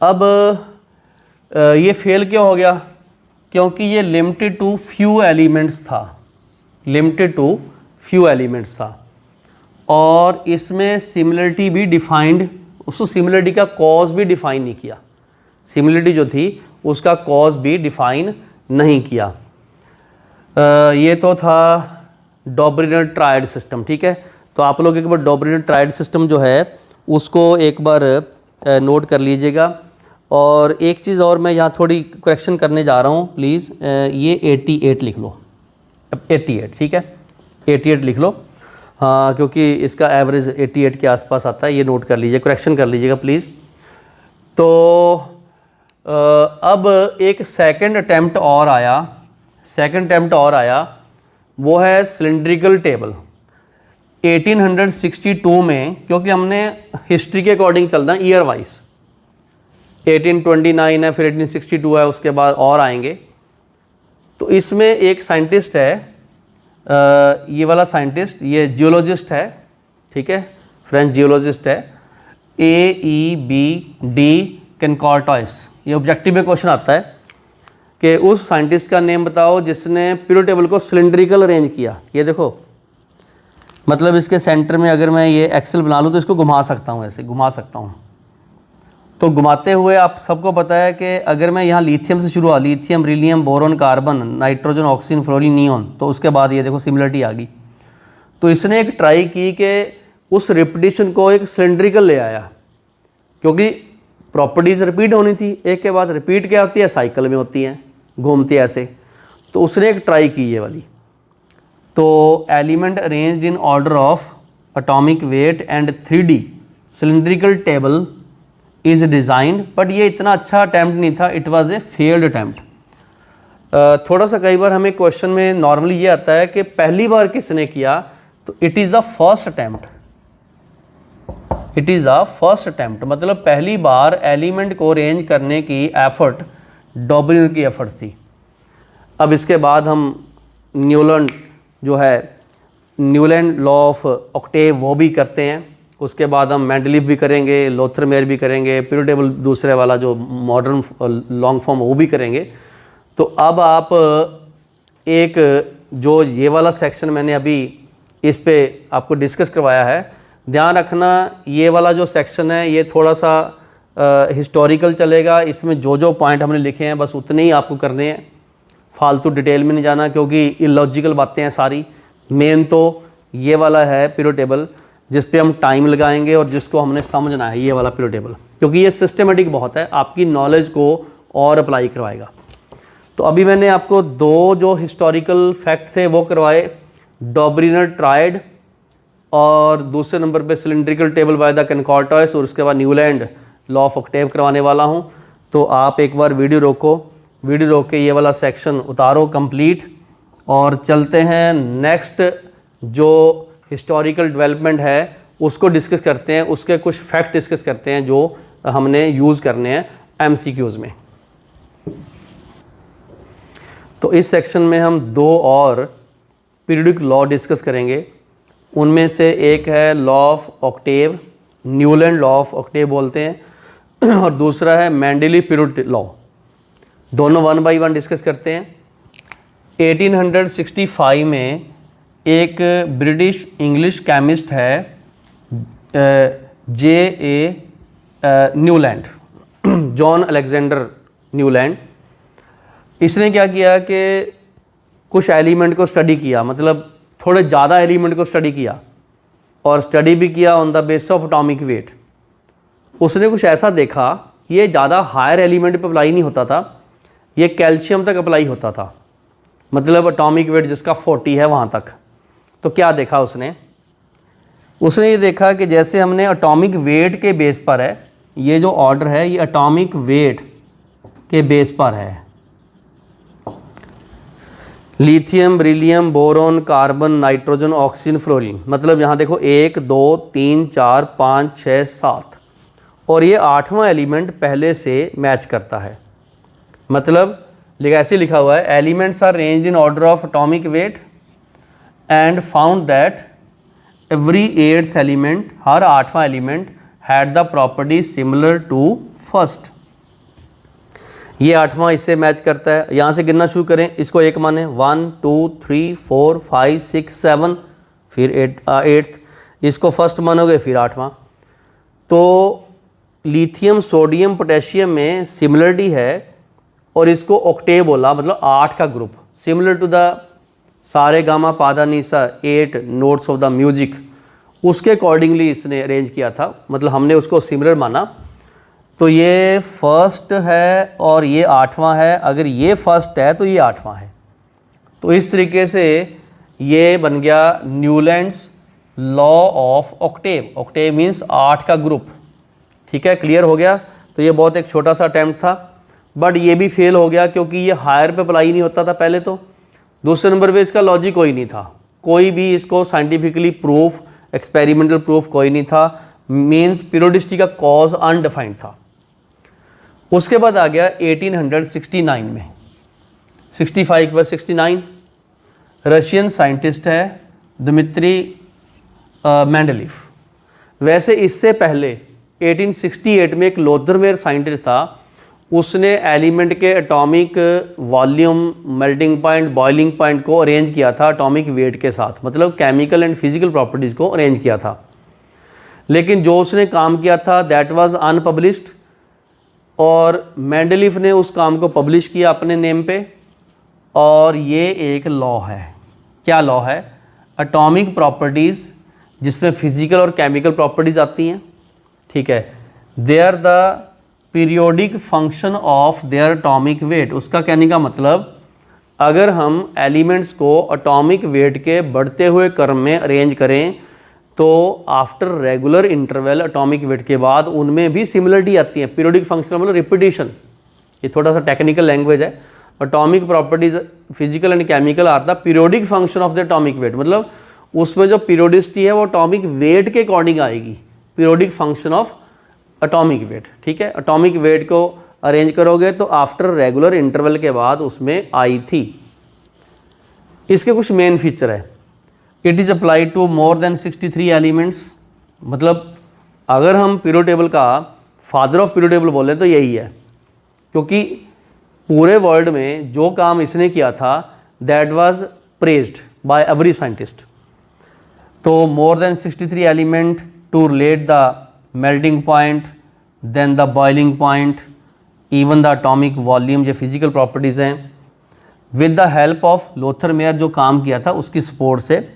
अब ये फेल क्यों हो गया, क्योंकि ये लिमिटेड टू फ्यू एलिमेंट्स था, लिमिटेड टू फ्यू एलिमेंट्स था। और इसमें सिमिलरिटी भी डिफाइंड, उसको सिमिलरिटी का कॉज भी डिफाइन नहीं किया, सिमिलरिटी जो थी उसका कॉज भी डिफाइन नहीं किया। ये तो था डॉबरिनर ट्रायड सिस्टम, ठीक है। तो आप लोग एक बार डॉबरिनर ट्रायड सिस्टम जो है उसको एक बार नोट कर लीजिएगा। और एक चीज़ और मैं यहाँ थोड़ी करेक्शन करने जा रहा हूँ, प्लीज़ ये 88 लिख लो, 88, ठीक है, 88 लिख लो, हाँ, क्योंकि इसका एवरेज 88 के आसपास आता है, ये नोट कर लीजिए, करेक्शन कर लीजिएगा प्लीज़। तो अब एक सेकंड अटैम्प्ट और आया सेकंड अटैम्प्ट और आया, वो है सिलेंड्रिकल टेबल। 1862 में, क्योंकि हमने हिस्ट्री के अकॉर्डिंग चलना ईयर वाइज, 1829 है, फिर 1862 है, उसके बाद और आएंगे। तो इसमें एक साइंटिस्ट है, ये वाला साइंटिस्ट, ये जियोलॉजिस्ट है, ठीक है, फ्रेंच जियोलॉजिस्ट है, AEBD कैनकॉर्टॉइस। ये ऑब्जेक्टिव में क्वेश्चन आता है कि उस साइंटिस्ट का नेम बताओ जिसने पीरियोडिक टेबल को सिलेंड्रिकल अरेंज किया। ये देखो, मतलब इसके सेंटर में अगर मैं ये एक्सेल बना लूँ तो इसको घुमा सकता हूँ, ऐसे घुमा सकता हूँ। तो घुमाते हुए आप सबको पता है कि अगर मैं यहाँ लिथियम से शुरू हुआ, lithium, beryllium, boron, carbon, nitrogen, oxygen, fluorine, neon, तो उसके बाद ये देखो सिमिलरिटी आ गई। तो इसने एक ट्राई की कि उस रिपीटिशन को एक सिलेंड्रिकल ले आया, क्योंकि प्रॉपर्टीज़ रिपीट होनी थी, एक के बाद रिपीट क्या होती है, साइकिल में होती हैं, घूमती है ऐसे। तो उसने एक ट्राई की ये वाली। तो element arranged in order of atomic weight and 3D cylindrical table is designed, but ये इतना अच्छा अटैम्प्ट नहीं था, it was a failed attempt. थोड़ा सा कई बार हमें क्वेश्चन में नॉर्मली ये आता है कि पहली बार किसने किया, तो it is the first attempt, it is the first attempt, मतलब पहली बार एलिमेंट को अरेंज करने की एफर्ट डॉबरिनर की एफर्ट थी। अब इसके बाद हम न्यूलैंड जो है, न्यूलैंड लॉ ऑफ ऑक्टेव, वो भी करते हैं। उसके बाद हम मेंडलीफ भी करेंगे, लोथरमेयर भी करेंगे, पीरियोडिक टेबल दूसरे वाला जो मॉडर्न लॉन्ग फॉर्म वो भी करेंगे। तो अब आप एक जो ये वाला सेक्शन मैंने अभी इस पे आपको डिस्कस करवाया है, ध्यान रखना ये वाला जो सेक्शन है ये थोड़ा सा हिस्टोरिकल चलेगा। इसमें जो जो पॉइंट हमने लिखे हैं बस उतने ही आपको करने हैं, फालतू डिटेल में नहीं जाना, क्योंकि इलॉजिकल बातें हैं सारी। मेन तो ये वाला है पीरियोडिक टेबल जिस पे हम टाइम लगाएंगे और जिसको हमने समझना है, ये वाला पीरियोडिक टेबल, क्योंकि ये सिस्टमेटिक बहुत है, आपकी नॉलेज को और अप्लाई करवाएगा। तो अभी मैंने आपको दो जो हिस्टोरिकल फैक्ट थे वो करवाए, डॉबरिनर ट्राइड और दूसरे नंबर पे सिलेंड्रिकल टेबल बाय द कैनकॉर्टॉइस, और उसके बाद न्यूलैंड लॉ ऑफ ऑक्टेव करवाने वाला हूँ। तो आप एक बार वीडियो रोको, वीडियो रोक के ये वाला सेक्शन उतारो कंप्लीट, और चलते हैं नेक्स्ट जो हिस्टोरिकल डेवलपमेंट है उसको डिस्कस करते हैं, उसके कुछ फैक्ट डिस्कस करते हैं जो हमने यूज़ करने हैं MCQs में। तो इस सेक्शन में हम दो और पीरियोडिक लॉ डिस्कस करेंगे। उनमें से एक है law of octave, Newland law of octave बोलते हैं, और दूसरा है मेंडलीफ पीरियोडिक लॉ। दोनों 1 बाय 1 डिस्कस करते हैं। 1865 में एक ब्रिटिश इंग्लिश केमिस्ट है J.A. Newland, John Alexander Newland. इसने क्या किया कि कुछ एलिमेंट को स्टडी किया, मतलब थोड़े ज़्यादा एलिमेंट को स्टडी किया, और स्टडी भी किया on the basis of atomic wait. उसने कुछ ऐसा देखा, ये ज़्यादा हायर एलिमेंट पे अप्लाई नहीं होता था, ये कैल्शियम तक अप्लाई होता था, मतलब एटॉमिक वेट जिसका 40 है वहाँ तक। तो क्या देखा उसने ये देखा कि जैसे हमने एटॉमिक वेट के बेस पर है, ये जो ऑर्डर है ये एटॉमिक वेट के बेस पर है, lithium, beryllium, boron, carbon, nitrogen, oxygen, fluorine, मतलब यहाँ देखो 1 2 3 4 5 6 7, और ये 8वां एलिमेंट पहले से मैच करता है। मतलब ऐसे लिखा हुआ है, elements are ranged in order of atomic weight and found that every 8th element, हर 8वां element had the property similar to first. ये 8वां इससे मैच करता है। यहाँ से गिनना शुरू करें, इसको 1 माने, 1 2 3 4 5 6 7, फिर 8th, इसको फर्स्ट मानोगे फिर 8वां। तो लिथियम, सोडियम, पोटेशियम में सिमिलरिटी है, और इसको ऑक्टेव बोला, मतलब 8 का ग्रुप, सिमिलर टू द सारे गामा पादा NISA 8 notes of the music, उसके अकॉर्डिंगली इसने अरेंज किया था, मतलब हमने उसको सिमिलर माना। तो ये फर्स्ट है और ये 8वां है, अगर ये फर्स्ट है तो ये 8वां है। तो इस तरीके से ये बन गया Newlands law of Octave. Octave means 8 का ग्रुप। ठीक है, क्लियर हो गया। तो ये बहुत एक छोटा सा अटैम्प्ट था, बट ये भी फेल हो गया क्योंकि ये हायर पे अप्लाई नहीं होता था पहले तो, दूसरे नंबर पे इसका लॉजिक कोई नहीं था, कोई भी इसको साइंटिफिकली प्रूफ, एक्सपेरिमेंटल प्रूफ कोई नहीं था, मीन्स पीरियोडिसिटी का कॉज अनडिफाइंड था। उसके बाद आ गया 1869 में, 65 के बाद 69, रशियन साइंटिस्ट है दिमित्री मेंडलीफ। वैसे इससे पहले 1868 में एक लोथरमेयर साइंटिस्ट था, उसने एलिमेंट के atomic volume, melting point, boiling point को अरेंज किया था एटॉमिक वेट के साथ, मतलब केमिकल एंड फिजिकल प्रॉपर्टीज़ को अरेंज किया था। लेकिन जो उसने काम किया था दैट वाज अनपब्लिश्ड, और मेंडलीफ ने उस काम को पब्लिश किया अपने नेम पे। और ये एक लॉ है, क्या लॉ है? एटॉमिक प्रॉपर्टीज़ जिसमें फिजिकल और केमिकल प्रॉपर्टीज़ आती हैं, ठीक है, they are the periodic function of their atomic weight. उसका कहने का मतलब अगर हम एलिमेंट्स को एटॉमिक वेट के बढ़ते हुए क्रम में अरेंज करें तो after regular interval atomic weight के बाद उनमें भी सिमिलरिटी आती है। पीरियोडिक फंक्शन मतलब रिपीटिशन, ये थोड़ा सा टेक्निकल लैंग्वेज है। Atomic properties physical and chemical are the periodic function of the atomic weight, मतलब उसमें जो पीरियोडिसिटी है वो एटॉमिक वेट के अकॉर्डिंग आएगी, periodic function of atomic weight, ठीक है। एटॉमिक वेट को अरेंज करोगे तो आफ्टर रेगुलर इंटरवल के बाद उसमें आई थी। इसके कुछ मेन फीचर है, it is applied to more than 63 elements, मतलब अगर हम पीरियड टेबल का फादर ऑफ पीरियड टेबल बोले तो यही है, क्योंकि पूरे वर्ल्ड में जो काम इसने किया था that was praised by every scientist. तो more than 63 element to relate the melting point, then the boiling point, even the atomic volume, जो फिजिकल प्रॉपर्टीज़ हैं, with the help of Lothar Meyer जो काम किया था उसकी सपोर्ट से।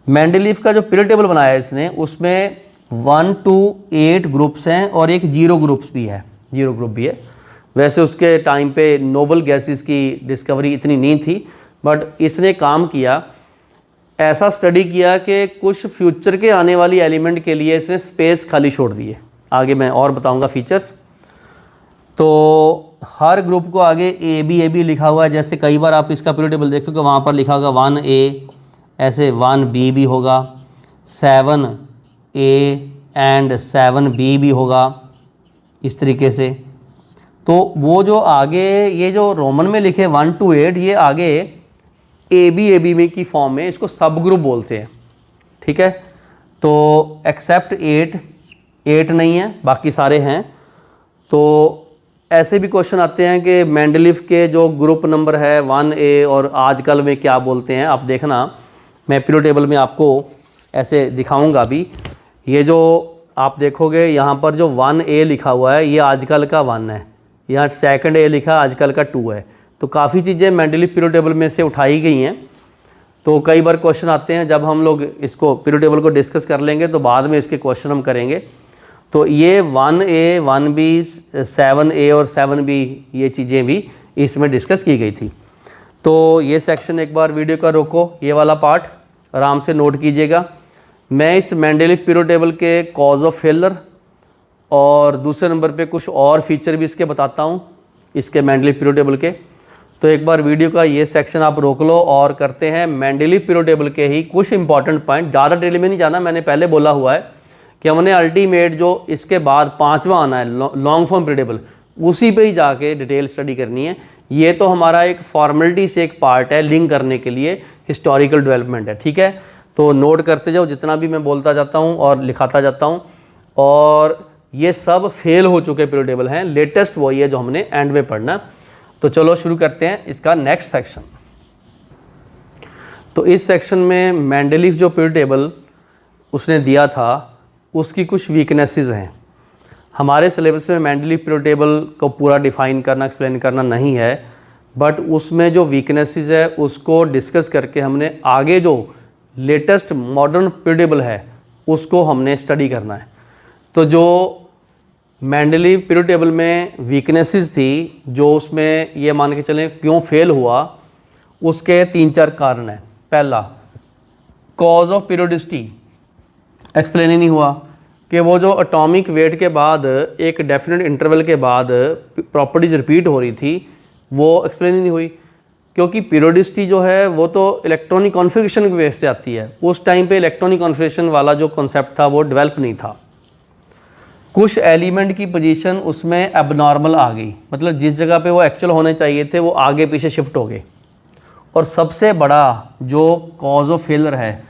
मेंडलीफ का जो पीरियड टेबल बनाया इसने उसमें 1 to 8 ग्रुप्स हैं और एक जीरो ग्रुप भी है। वैसे उसके टाइम पे नोबल गैसेस की डिस्कवरी इतनी नहीं थी, बट इसने काम किया, ऐसा स्टडी किया कि कुछ फ्यूचर के आने वाली एलिमेंट के लिए इसने स्पेस खाली छोड़ दिए। आगे मैं और बताऊंगा फीचर्स। तो हर ग्रुप को आगे ए बी लिखा हुआ है, जैसे कई बार आप इसका पीरियड टेबल देखोगे वहाँ पर लिखा होगा 1A, ऐसे 1B भी होगा, 7A एंड 7B भी होगा, इस तरीके से। तो वो जो आगे ये जो रोमन में लिखे 1 to 8, ये आगे ए बी में की फॉर्म में इसको सब ग्रुप बोलते हैं, ठीक है। तो एक्सेप्ट 8 नहीं है, बाकी सारे हैं। तो ऐसे भी क्वेश्चन आते हैं कि मेंडलीफ के जो ग्रुप नंबर है 1A और आजकल में क्या बोलते हैं, आप देखना मैं पीरियड टेबल में आपको ऐसे दिखाऊंगा भी। ये जो आप देखोगे यहाँ पर जो 1A लिखा हुआ है ये आजकल का 1 है, यहाँ 2A लिखा आजकल का 2 है। तो काफ़ी चीज़ें मेंडलीफ पीरियड टेबल में से उठाई गई हैं। तो कई बार क्वेश्चन आते हैं, जब हम लोग इसको पीरियड टेबल को डिस्कस कर लेंगे तो बाद में इसके क्वेश्चन हम करेंगे। तो ये 1A, 1B, 7A और 7B ये चीज़ें भी इसमें डिस्कस की गई थी। तो ये सेक्शन एक बार वीडियो का रोको, ये वाला पार्ट आराम से नोट कीजिएगा। मैं इस मेंडलीफ पीरियड टेबल के कॉज ऑफ फेलर और दूसरे नंबर पे कुछ और फीचर भी इसके बताता हूँ, इसके मेंडलीफ पीरियड टेबल के। तो एक बार वीडियो का ये सेक्शन आप रोक लो और करते हैं मेंडलीफ पीरियड टेबल के ही कुछ इंपॉर्टेंट पॉइंट। ज़्यादा डिटेल में नहीं जाना, मैंने पहले बोला हुआ है कि हमने अल्टीमेट जो इसके बाद 5वां आना है लॉन्ग फॉर्म पीरियड टेबल, उसी पे ही जाके डिटेल स्टडी करनी है। ये तो हमारा एक फॉर्मेलिटी से एक पार्ट है, लिंक करने के लिए हिस्टोरिकल डेवलपमेंट है, ठीक है। तो नोट करते जाओ जितना भी मैं बोलता जाता हूँ और लिखाता जाता हूँ। और ये सब फेल हो चुके पीरियड टेबल हैं, लेटेस्ट वही है जो हमने एंड में पढ़ना। तो चलो शुरू करते हैं इसका नेक्स्ट सेक्शन। तो इस सेक्शन में मेंडलीफ जो पीरियड टेबल उसने दिया था उसकी कुछ वीकनेसेस हैं। हमारे सिलेबस में मेंडलीफ पीरियड टेबल को पूरा डिफ़ाइन करना, एक्सप्लेन करना नहीं है, बट उसमें जो वीकनेसेस है उसको डिस्कस करके हमने आगे जो लेटेस्ट मॉडर्न पीरियड टेबल है उसको हमने स्टडी करना है। तो जो मेंडलीफ पीरियड टेबल में वीकनेसेस थी, जो उसमें ये मान के चलें क्यों फेल हुआ, उसके 3-4 कारण हैं। पहला, कॉज ऑफ पीरियोडिसिटी एक्सप्लेन ही नहीं हुआ कि वो जो एटॉमिक वेट के बाद एक डेफिनेट इंटरवल के बाद प्रॉपर्टीज रिपीट हो रही थी वो एक्सप्लेन ही नहीं हुई। क्योंकि पीरियोडिसिटी जो है वो तो इलेक्ट्रॉनिक कॉन्फ़िगरेशन की बेस से आती है। उस टाइम पे इलेक्ट्रॉनिक कॉन्फ़िगरेशन वाला जो कॉन्सेप्ट था वो डेवलप नहीं था। कुछ एलिमेंट की पोजीशन उसमें एबनॉर्मल आ गई, मतलब जिस जगह पे वो एक्चुअल होने चाहिए थे वो आगे पीछे शिफ्ट हो गए। और सबसे बड़ा जो कॉज ऑफ फेलर है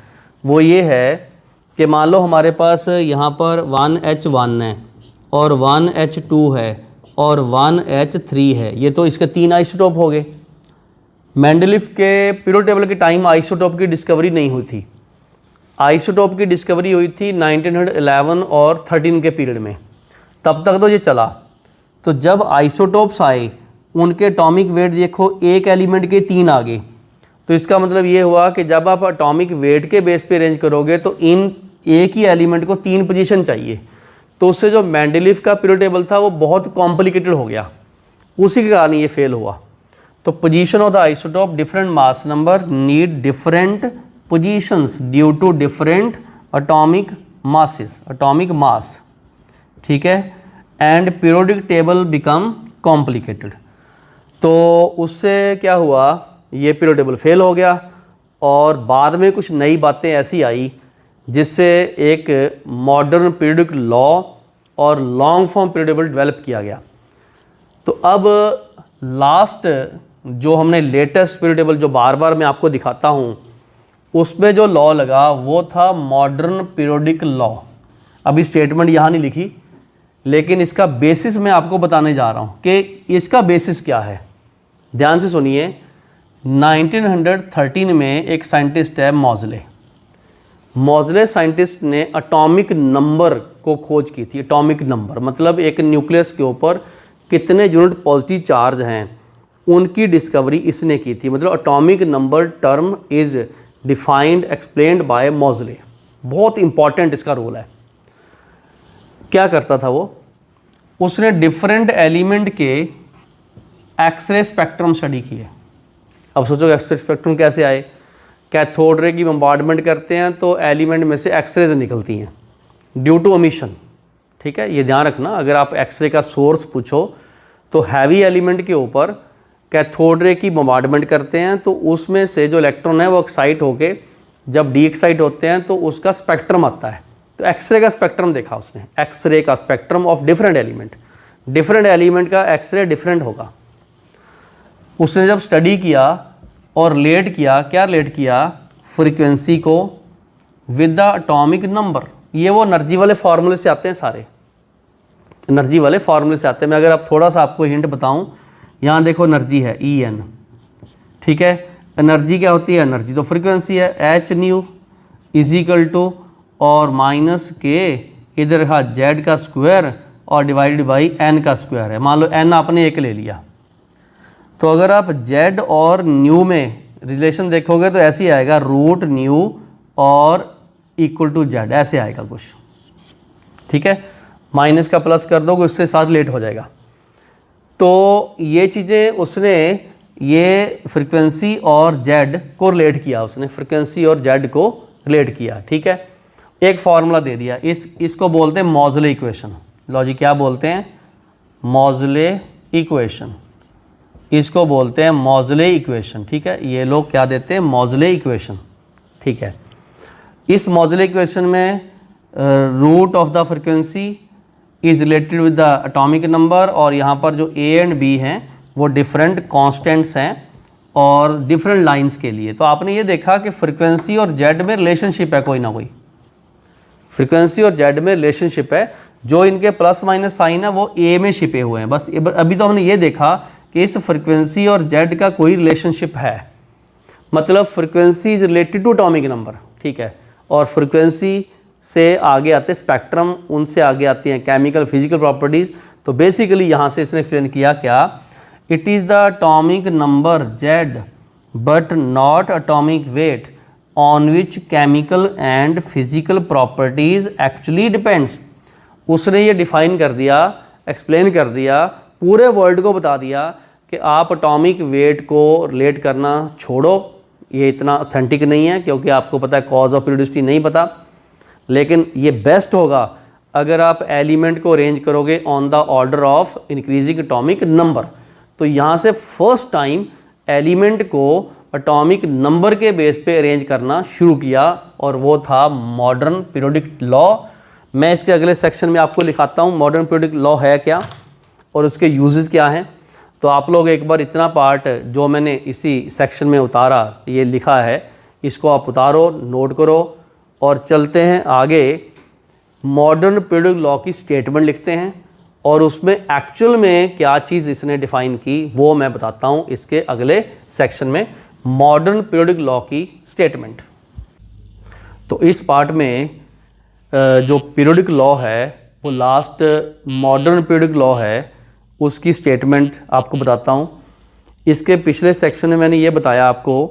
वो ये है कि मान लो हमारे पास यहाँ पर 1H1 है और 1H2 है और 1H3 है, ये तो इसके 3 आइसोटोप हो गए। मेंडलीफ के पीरियोडिक टेबल के टाइम आइसोटोप की डिस्कवरी नहीं हुई थी। आइसोटोप की डिस्कवरी हुई थी 1911 और 13 के पीरियड में, तब तक तो ये चला। तो जब आइसोटोप्स आए उनके एटॉमिक वेट देखो, एक एलिमेंट के 3 आ गए, तो इसका मतलब ये हुआ कि जब आप एटॉमिक वेट के बेस पे अरेंज करोगे तो इन एक ही एलिमेंट को 3 पोजीशन चाहिए। तो उससे जो मेंडलीफ का पीरियोडिक टेबल था वो बहुत कॉम्प्लिकेटेड हो गया, उसी के कारण ये फेल हुआ। तो position of the isotope different mass number need different positions due to different atomic masses, atomic mass, ठीक है, and periodic table become complicated. तो उससे क्या हुआ, ये पीरियोडिक टेबल फेल हो गया और बाद में कुछ नई बातें ऐसी आई जिससे एक मॉडर्न पीरियोडिक लॉ और long form periodic table develop किया गया। तो अब लास्ट जो हमने लेटेस्ट पीरियोडिक टेबल जो बार बार मैं आपको दिखाता हूँ, उसमें जो लॉ लगा वो था मॉडर्न पीरियोडिक लॉ। अभी स्टेटमेंट यहाँ नहीं लिखी, लेकिन इसका बेसिस मैं आपको बताने जा रहा हूँ कि इसका बेसिस क्या है। ध्यान से सुनिए। 1913 में एक साइंटिस्ट है मॉज़ले साइंटिस्ट ने एटॉमिक नंबर को खोज की थी। एटॉमिक नंबर मतलब एक न्यूक्लियस के ऊपर कितने यूनिट पॉजिटिव चार्ज हैं, उनकी डिस्कवरी इसने की थी। मतलब atomic number term is defined explained by Moseley. बहुत इंपॉर्टेंट इसका रोल है। क्या करता था वो, उसने डिफरेंट एलिमेंट के एक्सरे स्पेक्ट्रम स्टडी किए। अब सोचो एक्सरे स्पेक्ट्रम कैसे आए। कैथोड रे की बम्बार्डमेंट करते हैं तो एलिमेंट में से एक्सरेज निकलती हैं ड्यू टू एमिशन, ठीक है, ये ध्यान रखना। अगर आप एक्सरे का सोर्स पूछो तो हैवी एलिमेंट के ऊपर कैथोड रे की बम्बार्डमेंट करते हैं तो उसमें से जो इलेक्ट्रॉन है वो एक्साइट होके जब डी एक्साइट होते हैं तो उसका स्पेक्ट्रम आता है। तो एक्सरे का स्पेक्ट्रम देखा उसने, एक्सरे का spectrum of different element. Different element का एक्सरे डिफरेंट होगा। उसने जब स्टडी किया और रिलेट किया, क्या रिलेट किया, फ्रीक्वेंसी को विद द एटॉमिक नंबर। ये वो एनर्जी वाले फार्मूले से आते हैं, सारे एनर्जी वाले फार्मूले से आते हैं। मैं अगर आप थोड़ा सा आपको हिंट बताऊं, यहाँ देखो एनर्जी है En, ठीक है। एनर्जी क्या होती है, एनर्जी तो फ्रीक्वेंसी है, h nu is equal to और माइनस के इधर है जेड का स्क्वायर और डिवाइडेड बाई एन का स्क्वायर है। मान लो एन आपने एक ले लिया, तो अगर आप जेड और न्यू में रिलेशन देखोगे तो ऐसे ही आएगा, रूट न्यू और इक्वल टू जेड, ऐसे आएगा कुछ, ठीक है। माइनस का प्लस कर दोगे उससे साथ रिलेट हो जाएगा। तो ये चीज़ें उसने ये फ्रीक्वेंसी और जेड को रिलेट किया, उसने फ्रीक्वेंसी और जेड को रिलेट किया, ठीक है। एक फार्मूला दे दिया, इसको बोलते हैं मॉज़ले इक्वेशन। लो जी, क्या बोलते हैं, मॉज़ले इक्वेशन, इसको बोलते हैं मॉज़ले इक्वेशन, ठीक है। ये लोग क्या देते हैं, मॉज़ले इक्वेशन, ठीक है। इस मॉज़ले इक्वेशन में root of the frequency is related with the atomic number, और यहाँ पर जो ए एंड बी हैं वो डिफरेंट कांस्टेंट्स हैं और डिफरेंट लाइंस के लिए। तो आपने ये देखा कि फ्रीक्वेंसी और जेड में रिलेशनशिप है, कोई ना कोई फ्रीक्वेंसी और जेड में रिलेशनशिप है। जो इनके प्लस माइनस साइन है वो ए में छिपे हुए हैं। बस अभी तो हमने ये देखा कि इस फ्रीक्वेंसी और जेड का कोई रिलेशनशिप है, मतलब frequency is related to atomic number, ठीक है। और फ्रीक्वेंसी से आगे आते स्पेक्ट्रम, उनसे आगे आती हैं केमिकल फिजिकल प्रॉपर्टीज़। तो बेसिकली यहाँ से इसने एक्सप्लेन किया क्या, it is the atomic number Z but not atomic weight on which chemical and physical properties actually depends. उसने ये डिफाइन कर दिया, एक्सप्लेन कर दिया, पूरे वर्ल्ड को बता दिया कि आप एटॉमिक वेट को रिलेट करना छोड़ो, ये इतना ऑथेंटिक नहीं है, क्योंकि आपको पता है कॉज ऑफ पीरियोडिसिटी नहीं पता। लेकिन ये बेस्ट होगा अगर आप एलिमेंट को अरेंज करोगे on the order of increasing atomic number. तो यहाँ से फर्स्ट टाइम एलिमेंट को एटॉमिक नंबर के बेस पे अरेंज करना शुरू किया, और वो था मॉडर्न पीरियोडिक लॉ। मैं इसके अगले सेक्शन में आपको लिखाता हूँ मॉडर्न पीरियोडिक लॉ है क्या और उसके यूजेस क्या हैं। तो आप लोग एक बार इतना पार्ट जो मैंने इसी सेक्शन में उतारा, ये लिखा है, इसको आप उतारो, नोट करो और चलते हैं आगे। मॉडर्न पीरियोडिक लॉ की स्टेटमेंट लिखते हैं और उसमें एक्चुअल में क्या चीज़ इसने डिफ़ाइन की वो मैं बताता हूँ इसके अगले सेक्शन में, मॉडर्न पीरियोडिक लॉ की स्टेटमेंट। तो इस पार्ट में जो पीरियोडिक लॉ है वो लास्ट मॉडर्न पीरियोडिक लॉ है, उसकी स्टेटमेंट आपको बताता हूँ। इसके पिछले सेक्शन में मैंने ये बताया आपको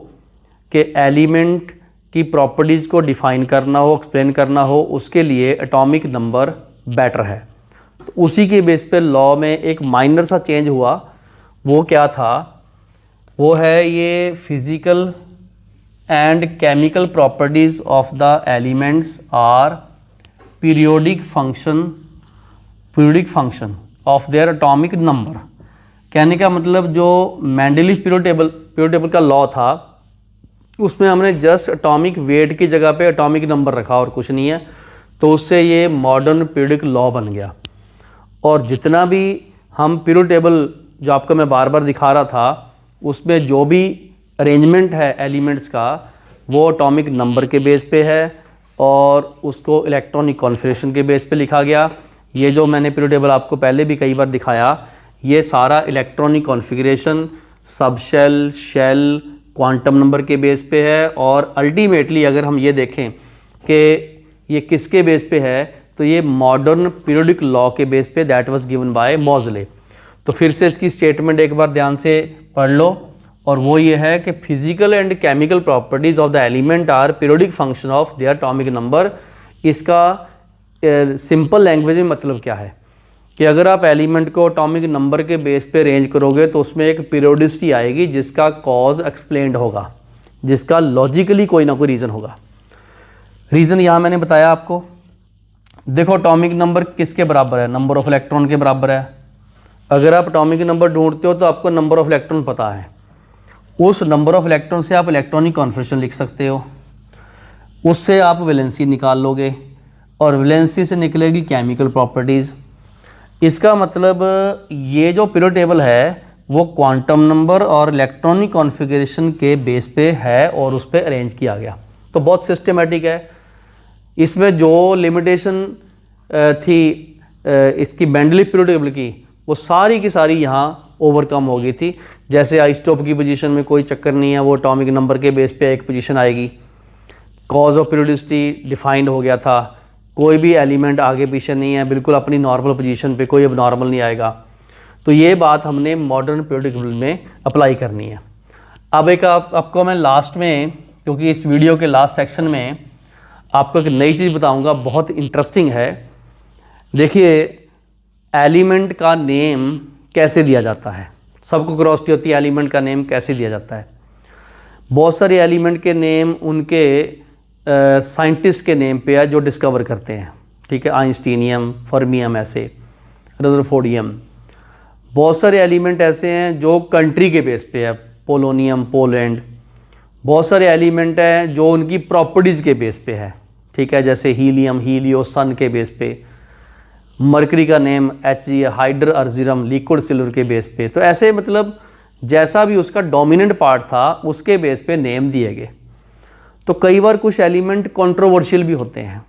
कि एलिमेंट की प्रॉपर्टीज़ को डिफ़ाइन करना हो, एक्सप्लेन करना हो, उसके लिए एटॉमिक नंबर बेटर है। तो उसी के बेस पे लॉ में एक माइनर सा चेंज हुआ। वो क्या था? वो है ये physical and chemical properties of the elements are periodic function of their atomic number. कहने का मतलब जो मेंडलीव पीरियोड टेबल का लॉ था उसमें हमने जस्ट एटॉमिक वेट की जगह पे एटॉमिक नंबर रखा और कुछ नहीं है, तो उससे ये मॉडर्न पीरियोडिक लॉ बन गया। और जितना भी हम पीरियोड टेबल जो आपको मैं बार बार दिखा रहा था उसमें जो भी अरेंजमेंट है एलिमेंट्स का वो एटॉमिक नंबर के बेस पे है और उसको इलेक्ट्रॉनिक कॉन्फ़िगरेशन के बेस पे लिखा गया। ये जो मैंने पीरियोड टेबल आपको पहले भी कई बार दिखाया, ये सारा इलेक्ट्रॉनिक कॉन्फ़िगरेशन सब शेल, क्वांटम नंबर के बेस पे है। और अल्टीमेटली अगर हम ये देखें कि ये किसके बेस पे है, तो ये मॉडर्न पीरियोडिक लॉ के बेस पे, दैट वाज गिवन बाय मोज़ले। तो फिर से इसकी स्टेटमेंट एक बार ध्यान से पढ़ लो, और वो ये है कि physical and chemical properties of the element are periodic function of their atomic number. इसका सिंपल लैंग्वेज में मतलब क्या है कि अगर आप एलिमेंट को एटॉमिक नंबर के बेस पे अरेंज करोगे तो उसमें एक पीरियोडिसिटी आएगी जिसका कॉज एक्सप्लेन्ड होगा, जिसका लॉजिकली कोई ना कोई रीज़न होगा। रीज़न यहाँ मैंने बताया आपको। देखो एटॉमिक नंबर किसके बराबर है? नंबर ऑफ इलेक्ट्रॉन के बराबर है। अगर आप एटॉमिक नंबर ढूंढते हो तो आपको नंबर ऑफ इलेक्ट्रॉन पता है, उस नंबर ऑफ इलेक्ट्रॉन से आप इलेक्ट्रॉनिक कॉन्फ़िगरेशन लिख सकते हो, उससे आप वैलेंसी निकाल लोगे और वैलेंसी से निकलेगी केमिकल प्रॉपर्टीज़। इसका मतलब ये जो पीरियोड टेबल है वो क्वांटम नंबर और इलेक्ट्रॉनिक कॉन्फ़िगरेशन के बेस पे है और उस पर अरेंज किया गया। तो बहुत सिस्टमेटिक है। इसमें जो लिमिटेशन थी इसकी मेंडलीव पीरियोड टेबल की, वो सारी की सारी यहाँ ओवरकम हो गई थी। जैसे आइसोटोप की पोजीशन में कोई चक्कर नहीं है, वो एटॉमिक नंबर के बेस पे एक पोजीशन आएगी। कॉज ऑफ पीरियोडिसिटी डिफाइंड हो गया था, कोई भी एलिमेंट आगे पीछे नहीं है, बिल्कुल अपनी नॉर्मल पोजीशन पे, कोई अब नॉर्मल नहीं आएगा। तो ये बात हमने मॉडर्न पीरियोडिक टेबल में अप्लाई करनी है। अब एक आपको मैं लास्ट में, क्योंकि इस वीडियो के लास्ट सेक्शन में आपको एक नई चीज़ बताऊंगा, बहुत इंटरेस्टिंग है। देखिए एलिमेंट का नेम कैसे दिया जाता है, सबको क्यूरियोसिटी होती है एलिमेंट का नेम कैसे दिया जाता है। बहुत सारे एलिमेंट के नेम उनके साइंटिस्ट के नेम पे है जो डिस्कवर करते हैं, ठीक है, आइंस्टीनियम, फर्मियम, ऐसे रदरफोर्डियम। बहुत सारे एलिमेंट ऐसे हैं जो कंट्री के बेस पे है, पोलोनियम, पोलैंड। बहुत सारे एलिमेंट हैं जो उनकी प्रॉपर्टीज़ के बेस पे है, ठीक है, जैसे हीलियम, हीलियो, सन के बेस पे। मरकरी का नेम Hg, हाइड्र अर्जिरम, लिक्विड सिल्वर के बेस पे। तो ऐसे मतलब जैसा भी उसका डोमिनेंट पार्ट था उसके बेस पे नेम दिए गए। तो कई बार कुछ एलिमेंट कंट्रोवर्शियल भी होते हैं,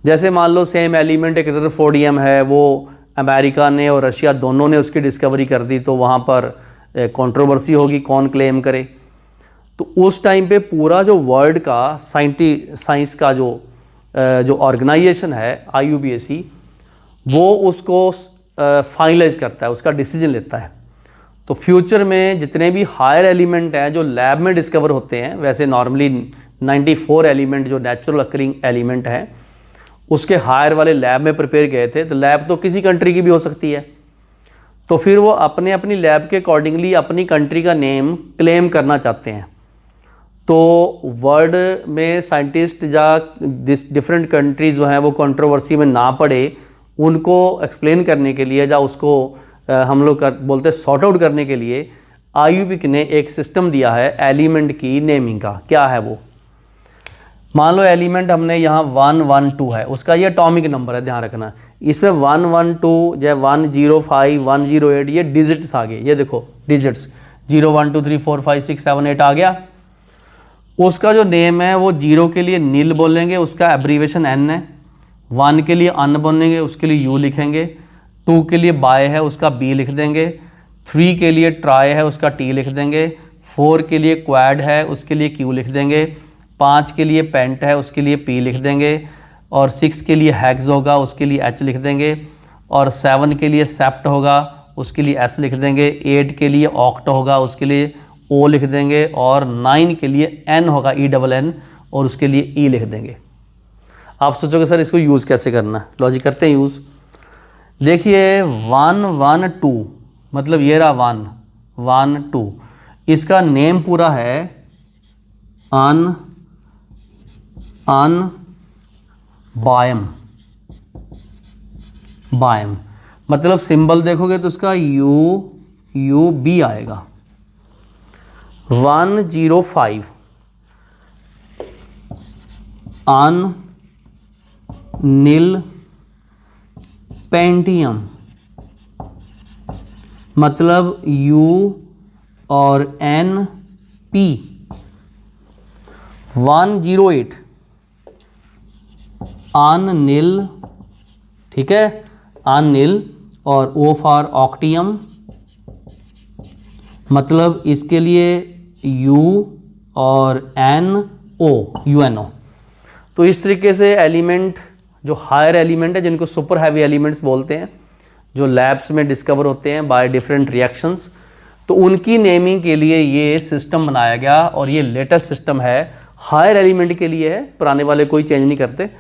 जैसे मान लो सेम एलिमेंट एक रदरफोर्डियम है, वो अमेरिका ने और रशिया दोनों ने उसकी डिस्कवरी कर दी, तो वहाँ पर कंट्रोवर्सी होगी कौन क्लेम करे। तो उस टाइम पे पूरा जो वर्ल्ड का साइंस का जो ऑर्गेनाइजेशन है IUPAC, वो उसको फाइनलाइज करता है, उसका डिसीजन लेता है। तो फ्यूचर में जितने भी हायर एलिमेंट हैं जो लैब में डिस्कवर होते हैं, वैसे नॉर्मली 94 एलिमेंट जो नेचुरल अकरिंग एलिमेंट हैं उसके हायर वाले लैब में प्रिपेयर गए थे। तो लैब तो किसी कंट्री की भी हो सकती है, तो फिर वो अपनी लैब के अकॉर्डिंगली अपनी कंट्री का नेम क्लेम करना चाहते हैं। तो वर्ल्ड में साइंटिस्ट या डिफरेंट कंट्रीज जो हैं वो कंट्रोवर्सी में ना पड़े, उनको एक्सप्लेन करने के लिए या उसको हम लोग बोलते हैं सॉर्ट आउट करने के लिए IUPAC ने एक सिस्टम दिया है एलिमेंट की नेमिंग का। क्या है वो? मान लो एलिमेंट हमने यहाँ 112 है, उसका ये एटॉमिक नंबर है, ध्यान रखना। इसमें 112 या 105 108 ये डिजिट्स आ गए, ये देखो डिजिट्स 0 1 2 3 4 5 6 7 8 आ गया। उसका जो नेम है वो 0 के लिए नील बोलेंगे, उसका एब्रीवेशन N है। 1 के लिए अन बोलेंगे, उसके लिए U लिखेंगे। 2 के लिए बाय है, उसका B लिख देंगे। 3 के लिए ट्राई है, उसका T लिख देंगे। 4 के लिए क्वाड है, उसके लिए Q लिख देंगे। 5 के लिए पेंट है, उसके लिए P लिख देंगे। और 6 के लिए हैक्स होगा, उसके लिए H लिख देंगे। और 7 के लिए सेप्ट होगा, उसके लिए S लिख देंगे। 8 के लिए ऑक्ट होगा, उसके लिए O लिख देंगे। और 9 के लिए N होगा, ENN, और उसके लिए E लिख देंगे। आप सोचोगे सर इसको यूज़ कैसे करना है? लॉजिक करते हैं यूज़। देखिए 112 मतलब ये रहा 112, इसका नेम पूरा है बायम मतलब सिंबल देखोगे तो उसका UB आएगा। 105 नील पेंटियम मतलब U और NP। 108 अनिल, ठीक है, अनिल, और O फॉर ऑक्टियम मतलब इसके लिए U और NO, UNO। तो इस तरीके से एलिमेंट जो हायर एलिमेंट है, जिनको सुपर हैवी एलिमेंट्स बोलते हैं, जो लैब्स में डिस्कवर होते हैं बाय डिफरेंट रिएक्शंस, तो उनकी नेमिंग के लिए ये सिस्टम बनाया गया। और ये लेटेस्ट सिस्टम है, हायर एलिमेंट के लिए है, पुराने वाले कोई चेंज नहीं करते।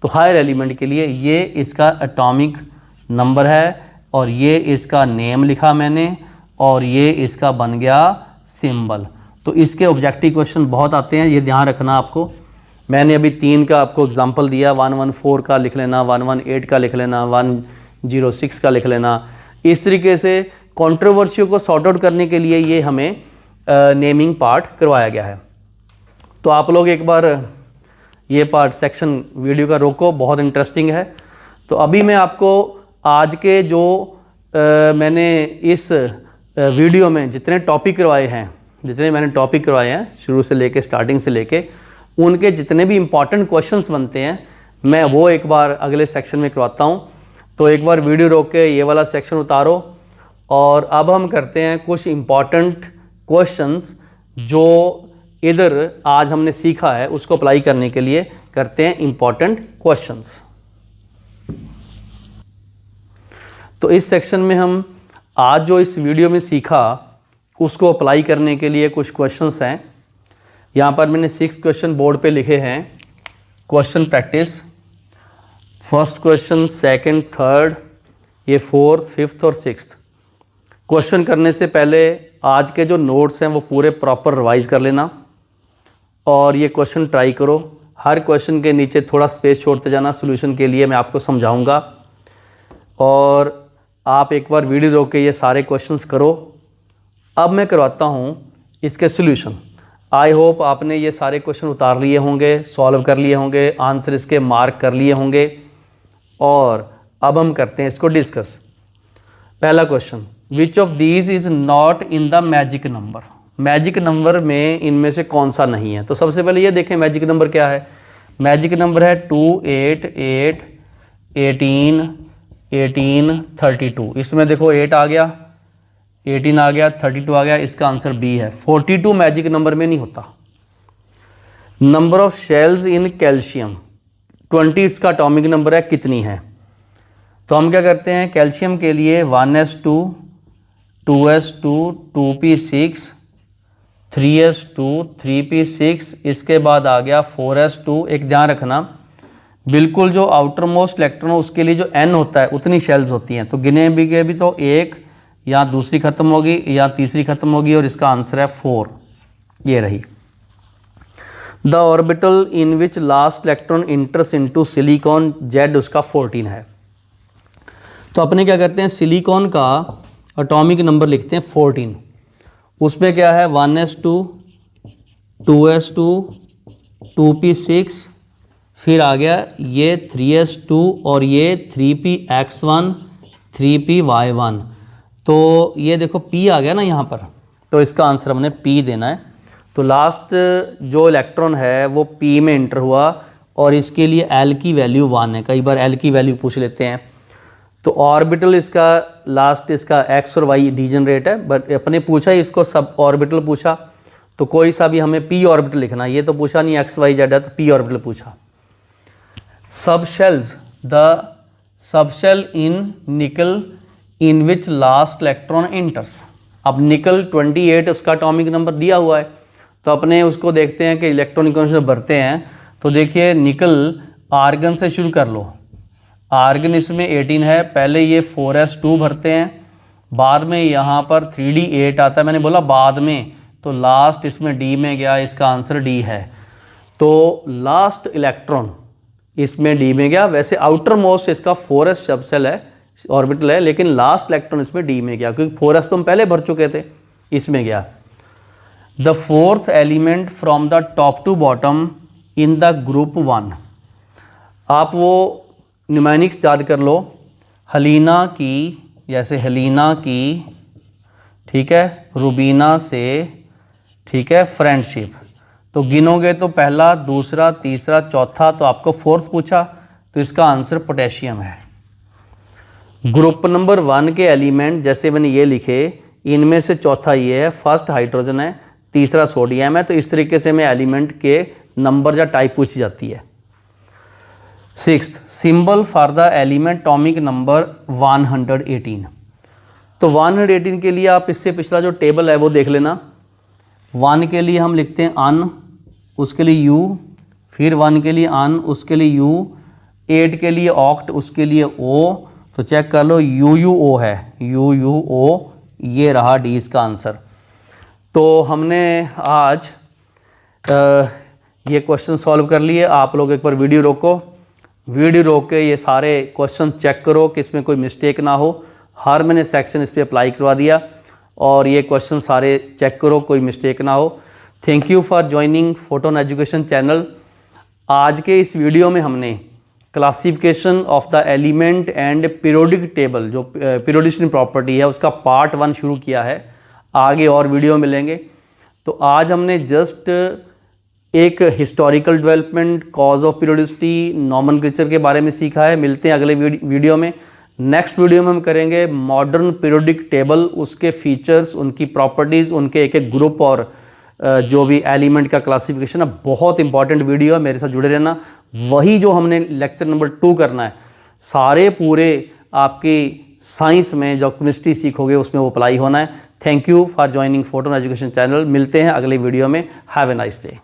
तो हायर एलिमेंट के लिए ये इसका एटॉमिक नंबर है, और ये इसका नेम लिखा मैंने, और ये इसका बन गया सिंबल। तो इसके ऑब्जेक्टिव क्वेश्चन बहुत आते हैं, ये ध्यान रखना आपको। मैंने अभी 3 का आपको एग्जांपल दिया, 114 का लिख लेना, 118 का लिख लेना, 106 का लिख लेना। इस तरीके से कंट्रोवर्सी को सॉर्ट आउट करने के लिए ये हमें नेमिंग पार्ट करवाया गया है। तो आप लोग एक बार ये पार्ट सेक्शन वीडियो का रोको, बहुत इंटरेस्टिंग है। तो अभी मैं आपको आज के जो मैंने इस वीडियो में जितने टॉपिक करवाए हैं शुरू से लेके स्टार्टिंग से लेके, उनके जितने भी इम्पॉर्टेंट क्वेश्चंस बनते हैं मैं वो एक बार अगले सेक्शन में करवाता हूँ। तो एक बार वीडियो रोक के ये वाला सेक्शन उतारो, और अब हम करते हैं कुछ इम्पॉर्टेंट क्वेश्चंस जो इधर आज हमने सीखा है, उसको अप्लाई करने के लिए करते हैं इम्पॉर्टेंट क्वेश्चंस। तो इस सेक्शन में हम आज जो इस वीडियो में सीखा उसको अप्लाई करने के लिए कुछ क्वेश्चंस हैं। यहाँ पर मैंने 6 क्वेश्चन बोर्ड पे लिखे हैं। Question practice, first question, second, third, ये 4th, 5th और 6th। क्वेश्चन करने से पहले आज के जो नोट्स हैं वो पूरे प्रॉपर रिवाइज कर लेना, और ये क्वेश्चन ट्राई करो। हर क्वेश्चन के नीचे थोड़ा स्पेस छोड़ते जाना, सॉल्यूशन के लिए मैं आपको समझाऊंगा। और आप एक बार वीडियो रोक के ये सारे क्वेश्चंस करो। अब मैं करवाता हूँ इसके सॉल्यूशन। आई होप आपने ये सारे क्वेश्चन उतार लिए होंगे, सॉल्व कर लिए होंगे, आंसर इसके मार्क कर लिए होंगे। और अब हम करते हैं इसको डिस्कस। पहला question, which of these is not in the magic number. Magic number में इनमें से कौन सा नहीं है? तो सबसे पहले ये देखें मैजिक नंबर क्या है। मैजिक नंबर है 2 8 8 18 18 32। इसमें देखो 8 आ गया, 18 आ गया, 32 आ गया, इसका आंसर बी है। 42 मैजिक नंबर में नहीं होता। Number of shells in calcium 20 इसका एटॉमिक नंबर है, कितनी है? तो हम क्या करते हैं, कैल्शियम के लिए 1s2 2s2 2p6 3s2 3p6, इसके बाद आ गया 4s2। एक ध्यान रखना, बिल्कुल जो आउटर मोस्ट इलेक्ट्रॉन उसके लिए जो n होता है उतनी शेल्स होती हैं। तो गिने भी तो एक या दूसरी खत्म होगी या तीसरी खत्म होगी, और इसका आंसर है 4, ये रही। The orbital in which last electron इंटर्स into silicon Z उसका 14 है। तो अपने क्या करते हैं, सिलिकॉन का एटॉमिक नंबर लिखते हैं 14। उसमें क्या है 1s2 2s2 2p6, फिर आ गया ये 3s2 और ये 3px1 3py1। तो ये देखो p आ गया ना यहाँ पर, तो इसका आंसर हमने p देना है। तो लास्ट जो इलेक्ट्रॉन है वो p में इंटर हुआ और इसके लिए l की वैल्यू 1 है। कई बार l की वैल्यू पूछ लेते हैं। तो ऑर्बिटल इसका लास्ट इसका x और y डिजनरेट है, बट अपने पूछा ही इसको सब ऑर्बिटल पूछा, तो कोई सा भी हमें p ऑर्बिटल लिखना है। ये तो पूछा नहीं x y z है, तो p ऑर्बिटल पूछा। Subshells, the subshell in nickel in which last electron इंटर्स। अब निकल 28 उसका एटॉमिक नंबर दिया हुआ है, तो अपने उसको देखते हैं कि इलेक्ट्रॉनिक कॉन्फिगरेशन भरते हैं। तो देखिए निकल आर्गन से शुरू कर लो, आर्गन इसमें 18 है, पहले ये 4s2 भरते हैं, बाद में यहाँ पर 3d8 आता है, मैंने बोला बाद में, तो लास्ट इसमें d में गया, इसका आंसर d है। तो लास्ट इलेक्ट्रॉन इसमें d में गया। वैसे आउटर मोस्ट इसका 4s सबसेल है, ऑर्बिटल है, लेकिन लास्ट इलेक्ट्रॉन इसमें d में गया क्योंकि 4s तो हम पहले भर चुके थे, इसमें गया। The fourth element from the top to bottom in the group 1। आप वो न्यूमेरिक्स याद कर लो, हलीना की, जैसे हलीना की, ठीक है, रुबीना से, ठीक है, फ्रेंडशिप, तो गिनोगे तो पहला, दूसरा, तीसरा, चौथा, तो आपको फोर्थ पूछा, तो इसका आंसर पोटेशियम है। ग्रुप नंबर 1 के एलिमेंट जैसे मैंने ये लिखे, इनमें से चौथा ये है, फर्स्ट हाइड्रोजन है, तीसरा सोडियम है, तो इस तरीके से में एलिमेंट के नंबर या टाइप पूछी जाती है। Sixth, symbol for the element atomic number 118। तो 118 के लिए आप इससे पिछला जो टेबल है वो देख लेना। 1 के लिए हम लिखते हैं अन, उसके लिए U, फिर 1 के लिए अन, उसके लिए U, 8 के लिए ऑक्ट, उसके लिए O, तो चेक कर लो UUO है, UUO, ये रहा D इसका आंसर। तो हमने आज ये क्वेश्चन सॉल्व कर लिए। आप लोग एक बार वीडियो रोको, वीडियो रोक के ये सारे क्वेश्चन चेक करो कि इसमें कोई मिस्टेक ना हो। हर मैंने सेक्शन इस पर अप्लाई करवा दिया और ये क्वेश्चन सारे चेक करो, कोई मिस्टेक ना हो। Thank you for joining photon education channel. आज के इस वीडियो में हमने classification of the element and periodic table, जो पीरियोडिसिटी प्रॉपर्टी है, उसका पार्ट 1 शुरू किया है। आगे और वीडियो मिलेंगे। तो आज हमने जस्ट एक historical development, cause of periodicity, nomenclature के बारे में सीखा है। मिलते हैं अगले वीडियो में। नेक्स्ट वीडियो में हम करेंगे मॉडर्न पीरियोडिक टेबल, उसके फीचर्स, उनकी प्रॉपर्टीज़, उनके एक एक ग्रुप और जो भी एलिमेंट का क्लासिफिकेशन है। बहुत इंपॉर्टेंट वीडियो है, मेरे साथ जुड़े रहना। वही जो हमने लेक्चर नंबर 2 करना है, सारे पूरे आपकी साइंस में जो केमिस्ट्री सीखोगे उसमें वो अप्लाई होना है। Thank you for joining photon education channel. मिलते हैं अगले वीडियो में। Have a nice day.